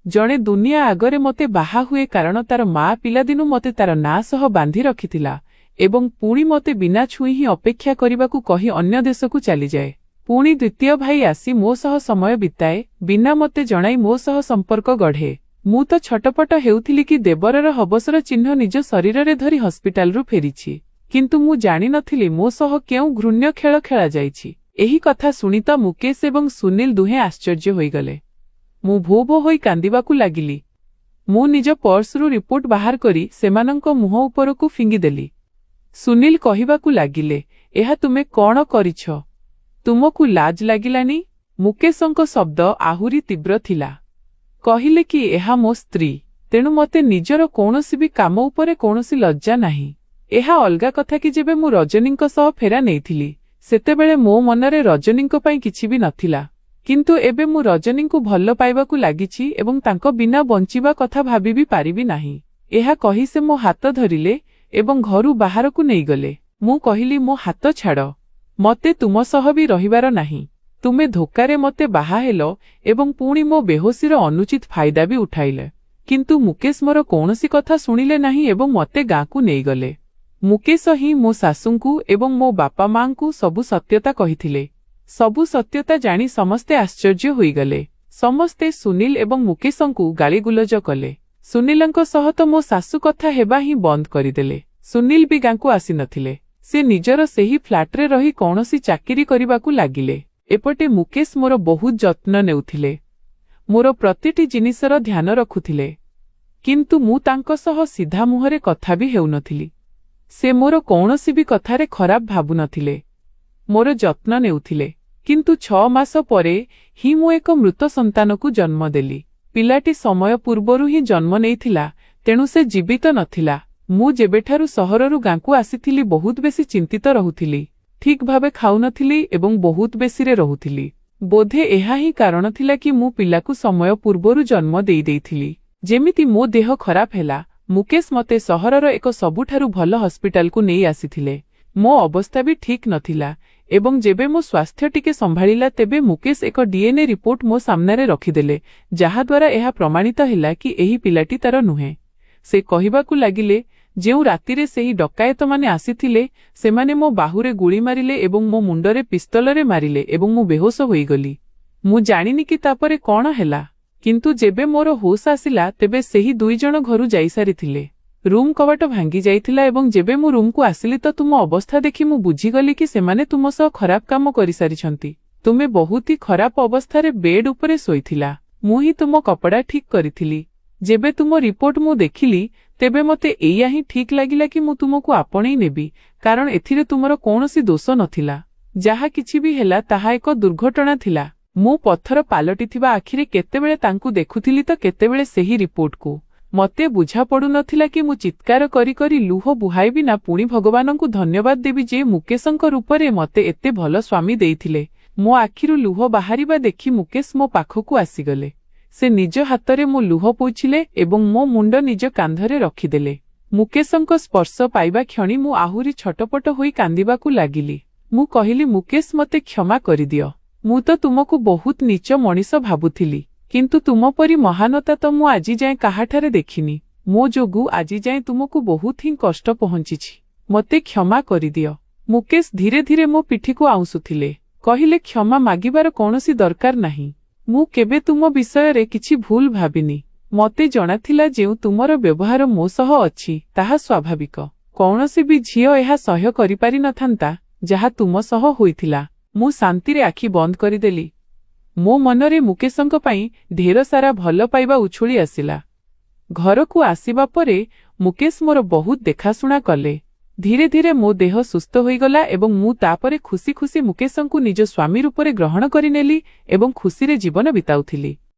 ଜଣେ ଦୁନିଆ ଆଗରେ ମୋତେ ବାହା ହୁଏ କାରଣ ତାର ମା ପିଲାଦିନୁ ମୋତେ ତାର ନାଁ ସହ ବାନ୍ଧି ରଖିଥିଲା ଏବଂ ପୁଣି ମୋତେ ବିନା ଛୁଇଁ ହିଁ ଅପେକ୍ଷା କରିବାକୁ କହି ଅନ୍ୟ ଦେଶକୁ ଚାଲିଯାଏ। ପୁଣି ଦ୍ୱିତୀୟ ଭାଇ ଆସି ମୋ ସହ ସମୟ ବିତାଏ, ବିନା ମୋତେ ଜଣାଇ ମୋ ସହ ସମ୍ପର୍କ ଗଢ଼େ। ମୁଁ ତ ଛଟପଟ ହେଉଥିଲି କି ଦେବରର ହବସର ଚିହ୍ନ ନିଜ ଶରୀରରେ ଧରି ହସ୍ପିଟାଲରୁ ଫେରିଛି, କିନ୍ତୁ ମୁଁ ଜାଣିନଥିଲି ମୋ ସହ କେଉଁ ଘୃଣ୍ୟ ଖେଳ ଖେଳାଯାଇଛି। ଏହି କଥା ଶୁଣି ତ ମୁକେଶ ଏବଂ ସୁନୀଲ ଦୁହେଁ ଆଶ୍ଚର୍ଯ୍ୟ ହୋଇଗଲେ। ମୁଁ ଭୋ ଭୋ ହୋଇ କାନ୍ଦିବାକୁ ଲାଗିଲି। ମୁଁ ନିଜ ପର୍ସରୁ ରିପୋର୍ଟ ବାହାର କରି ସେମାନଙ୍କ ମୁହଁ ଉପରକୁ ଫିଙ୍ଗିଦେଲି। ସୁନୀଲ କହିବାକୁ ଲାଗିଲେ, ଏହା ତୁମେ କ'ଣ କରିଛ? ତୁମକୁ ଲାଜ ଲାଗିଲାନି? ମୁକେଶଙ୍କ ଶବ୍ଦ ଆହୁରି ତୀବ୍ର ଥିଲା। କହିଲେ କି ଏହା ମୋ ସ୍ତ୍ରୀ, ତେଣୁ ମୋତେ ନିଜର କୌଣସି ବି କାମ ଉପରେ କୌଣସି ଲଜ୍ଜା ନାହିଁ। ଏହା ଅଲଗା କଥା କି ଯେବେ ମୁଁ ରଜନୀଙ୍କ ସହ ଫେରା ନେଇଥିଲି ସେତେବେଳେ ମୋ ମନରେ ରଜନୀଙ୍କ ପାଇଁ କିଛି ବି ନଥିଲା, କିନ୍ତୁ ଏବେ ମୁଁ ରଜନୀଙ୍କୁ ଭଲ ପାଇବାକୁ ଲାଗିଛି ଏବଂ ତାଙ୍କ ବିନା ବଞ୍ଚିବା କଥା ଭାବିବି ପାରିବି ନାହିଁ। ଏହା କହି ସେ ମୋ ହାତ ଧରିଲେ ଏବଂ ଘରୁ ବାହାରକୁ ନେଇଗଲେ। ମୁଁ କହିଲି, ମୋ ହାତ ଛାଡ଼, ମୋତେ ତୁମ ସହ ବି ରହିବାର ନାହିଁ। ତୁମେ ଧୋକାରେ ମୋତେ ବାହା ହେଲ ଏବଂ ପୁଣି ମୋ ବେହୋସିର ଅନୁଚିତ ଫାଇଦା ବି ଉଠାଇଲେ। କିନ୍ତୁ ମୁକେଶ ମୋର କୌଣସି କଥା ଶୁଣିଲେ ନାହିଁ ଏବଂ ମୋତେ ଗାଁକୁ ନେଇଗଲେ। ମୁକେଶ ହିଁ ମୋ ଶାଶୁଙ୍କୁ ଏବଂ ମୋ ବାପା ମାଙ୍କୁ ସବୁ ସତ୍ୟତା କହିଥିଲେ। ସବୁ ସତ୍ୟତା ଜାଣି ସମସ୍ତେ ଆଶ୍ଚର୍ଯ୍ୟ ହୋଇଗଲେ। ସମସ୍ତେ ସୁନୀଲ ଏବଂ ମୁକେଶଙ୍କୁ ଗାଳିଗୁଲଜ କଲେ। ସୁନୀଲଙ୍କ ସହ ତ ମୋ ଶାଶୁ କଥା ହେବା ହିଁ ବନ୍ଦ କରିଦେଲେ। ସୁନୀଲ ବି ଗାଁକୁ ଆସିନଥିଲେ। ସେ ନିଜର ସେହି ଫ୍ଲାଟରେ ରହି କୌଣସି ଚାକିରି କରିବାକୁ ଲାଗିଲେ। ଏପଟେ ମୁକେଶ ମୋର ବହୁତ ଯତ୍ନ ନେଉଥିଲେ, ମୋର ପ୍ରତିଟି ଜିନିଷର ଧ୍ୟାନ ରଖୁଥିଲେ, କିନ୍ତୁ ମୁଁ ତାଙ୍କ ସହ ସିଧା ମୁହଁରେ କଥା ବି ହେଉନଥିଲି। ସେ ମୋର କୌଣସି ବି କଥାରେ ଖରାପ ଭାବୁନଥିଲେ, ମୋର ଯତ୍ନ ନେଉଥିଲେ। କିନ୍ତୁ 6 ମାସ ପରେ ହିଁ ମୁଁ ଏକ ମୃତ ସନ୍ତାନକୁ ଜନ୍ମ ଦେଲି। ପିଲାଟି ସମୟ ପୂର୍ବରୁ ହିଁ ଜନ୍ମ ନେଇଥିଲା, ତେଣୁ ସେ ଜୀବିତ ନଥିଲା। ମୁଁ ଯେବେଠାରୁ ସହରରୁ ଗାଁକୁ ଆସିଥିଲି ବହୁତ ବେଶୀ ଚିନ୍ତିତ ରହୁଥିଲି, ଠିକ୍ ଭାବେ ଖାଉନଥିଲି ଏବଂ ବହୁତ ବେଶୀରେ ରହୁଥିଲି। ବୋଧେ ଏହା ହିଁ କାରଣ ଥିଲା କି ମୁଁ ପିଲାକୁ ସମୟ ପୂର୍ବରୁ ଜନ୍ମ ଦେଇଥିଲି। ଯେମିତି ମୋ ଦେହ ଖରାପ ହେଲା, ମୁକେଶ ମୋତେ ସହରର ଏକ ସବୁଠାରୁ ଭଲ ହସ୍ପିଟାଲକୁ ନେଇ ଆସିଥିଲେ। ମୋ ଅବସ୍ଥା ବି ଠିକ୍ ନଥିଲା ଏବଂ ଯେବେ ମୋ ସ୍ୱାସ୍ଥ୍ୟ ଟିକେ ସମ୍ଭାଳିଲା ତେବେ ମୁକେଶ ଏକ DNA ରିପୋର୍ଟ ମୋ ସାମ୍ନାରେ ରଖିଦେଲେ, ଯାହାଦ୍ୱାରା ଏହା ପ୍ରମାଣିତ ହେଲା କି ଏହି ପିଲାଟି ତାର ନୁହେଁ। ସେ କହିବାକୁ ଲାଗିଲେ, ଯେଉଁ ରାତିରେ ସେହି ଡକାୟତମାନେ ଆସିଥିଲେ ସେମାନେ ମୋ ବାହୁରେ ଗୁଳି ମାରିଲେ ଏବଂ ମୋ ମୁଣ୍ଡରେ ପିସ୍ତଲରେ ମାରିଲେ ଏବଂ ମୁଁ ବେହୋସ ହୋଇଗଲି। ମୁଁ ଜାଣିନି କି ତାପରେ କଣ ହେଲା, କିନ୍ତୁ ଯେବେ ମୋର ହୋସ୍ ଆସିଲା ତେବେ ସେହି 2 ଜଣ ଘରୁ ଯାଇସାରିଥିଲେ। ରୁମ୍ କବାଟ ଭାଙ୍ଗି ଯାଇଥିଲା ଏବଂ ଯେବେ ମୁଁ ରୁମ୍କୁ ଆସିଲି ତ ତୁମ ଅବସ୍ଥା ଦେଖି ମୁଁ ବୁଝିଗଲି କି ସେମାନେ ତୁମ ସହ ଖରାପ କାମ କରିସାରିଛନ୍ତି। ତୁମେ ବହୁତ ହି ଖରାପ ଅବସ୍ଥାରେ ବେଡ୍ ଉପରେ ଶୋଇଥିଲା। ମୁଁ ହିଁ ତୁମ କପଡ଼ା ଠିକ୍ କରିଥିଲି। ଯେବେ ତୁମ ରିପୋର୍ଟ ମୁଁ ଦେଖିଲି ତେବେ ମୋତେ ଏଇଆ ହିଁ ଠିକ୍ ଲାଗିଲା କି ମୁଁ ତୁମକୁ ଆପଣେଇ ନେବି, କାରଣ ଏଥିରେ ତୁମର କୌଣସି ଦୋଷ ନଥିଲା। ଯାହା କିଛି ବି ହେଲା ତାହା ଏକ ଦୁର୍ଘଟଣା ଥିଲା। ମୁଁ ପଥର ପାଲଟିଥିବା ଆଖିରେ କେତେବେଳେ ତାଙ୍କୁ ଦେଖୁଥିଲି ତ କେତେବେଳେ ସେହି ରିପୋର୍ଟକୁ। ମୋତେ ବୁଝାପଡ଼ୁନଥିଲା କି ମୁଁ ଚିତ୍କାର କରି କରି ଲୁହ ବୁହାଇବି ନା ପୁଣି ଭଗବାନଙ୍କୁ ଧନ୍ୟବାଦ ଦେବି ଯେ ମୁକେଶଙ୍କ ରୂପରେ ମୋତେ ଏତେ ଭଲ ସ୍ୱାମୀ ଦେଇଥିଲେ। ମୋ ଆଖିରୁ ଲୁହ ବାହାରିବା ଦେଖି ମୁକେଶ ମୋ ପାଖକୁ ଆସିଗଲେ। ସେ ନିଜ ହାତରେ ମୋ ଲୁହ ପୋଛିଲେ ଏବଂ ମୋ ମୁଣ୍ଡ ନିଜ କାନ୍ଧରେ ରଖିଦେଲେ। ମୁକେଶଙ୍କ ସ୍ପର୍ଶ ପାଇବା କ୍ଷଣି ମୁଁ ଆହୁରି ଛଟପଟ ହୋଇ କାନ୍ଦିବାକୁ ଲାଗିଲି। ମୁଁ କହିଲି, ମୁକେଶ, ମୋତେ କ୍ଷମା କରିଦିଅ। ମୁଁ ତ ତୁମକୁ ବହୁତ ନୀଚ ମଣିଷ ଭାବୁଥିଲି, କିନ୍ତୁ ତୁମ ପରି ମହାନତା ତ ମୁଁ ଆଜି ଯାଏଁ କାହାଠାରେ ଦେଖିନି। ମୋ ଯୋଗୁଁ ଆଜି ଯାଏଁ ତୁମକୁ ବହୁତ ହିଁ କଷ୍ଟ ପହଞ୍ଚିଛି। ମୋତେ କ୍ଷମା କରିଦିଅ। ମୁକେଶ ଧୀରେ ଧୀରେ ମୋ ପିଠିକୁ ଆଉଁସୁଥିଲେ। କହିଲେ, କ୍ଷମା ମାଗିବାର କୌଣସି ଦରକାର ନାହିଁ। ମୁଁ କେବେ ତୁମ ବିଷୟରେ କିଛି ଭୁଲ ଭାବିନି। ମୋତେ ଜଣାଥିଲା ଯେଉଁ ତୁମର ବ୍ୟବହାର ମୋ ସହ ଅଛି ତାହା ସ୍ୱାଭାବିକ। କୌଣସି ବି ଝିଅ ଏହା ସହ୍ୟ କରିପାରିନଥାନ୍ତା ଯାହା ତୁମ ସହ ହୋଇଥିଲା। ମୁଁ ଶାନ୍ତିରେ ଆଖି ବନ୍ଦ କରିଦେଲି। ମୋ ମନରେ ମୁକେଶଙ୍କ ପାଇଁ ଢେର ସାରା ଭଲ ପାଇବା ଉଛୁଳି ଆସିଲା। ଘରକୁ ଆସିବା ପରେ ମୁକେଶ ମୋର ବହୁତ ଦେଖାଶୁଣା କଲେ। ଧୀରେ ଧୀରେ ମୋ ଦେହ ସୁସ୍ଥ ହୋଇଗଲା ଏବଂ ମୁଁ ତାପରେ ଖୁସି ଖୁସି ମୁକେଶଙ୍କୁ ନିଜ ସ୍ୱାମୀ ରୂପରେ ଗ୍ରହଣ କରିନେଲି ଏବଂ ଖୁସିରେ ଜୀବନ ବିତାଉଥିଲି।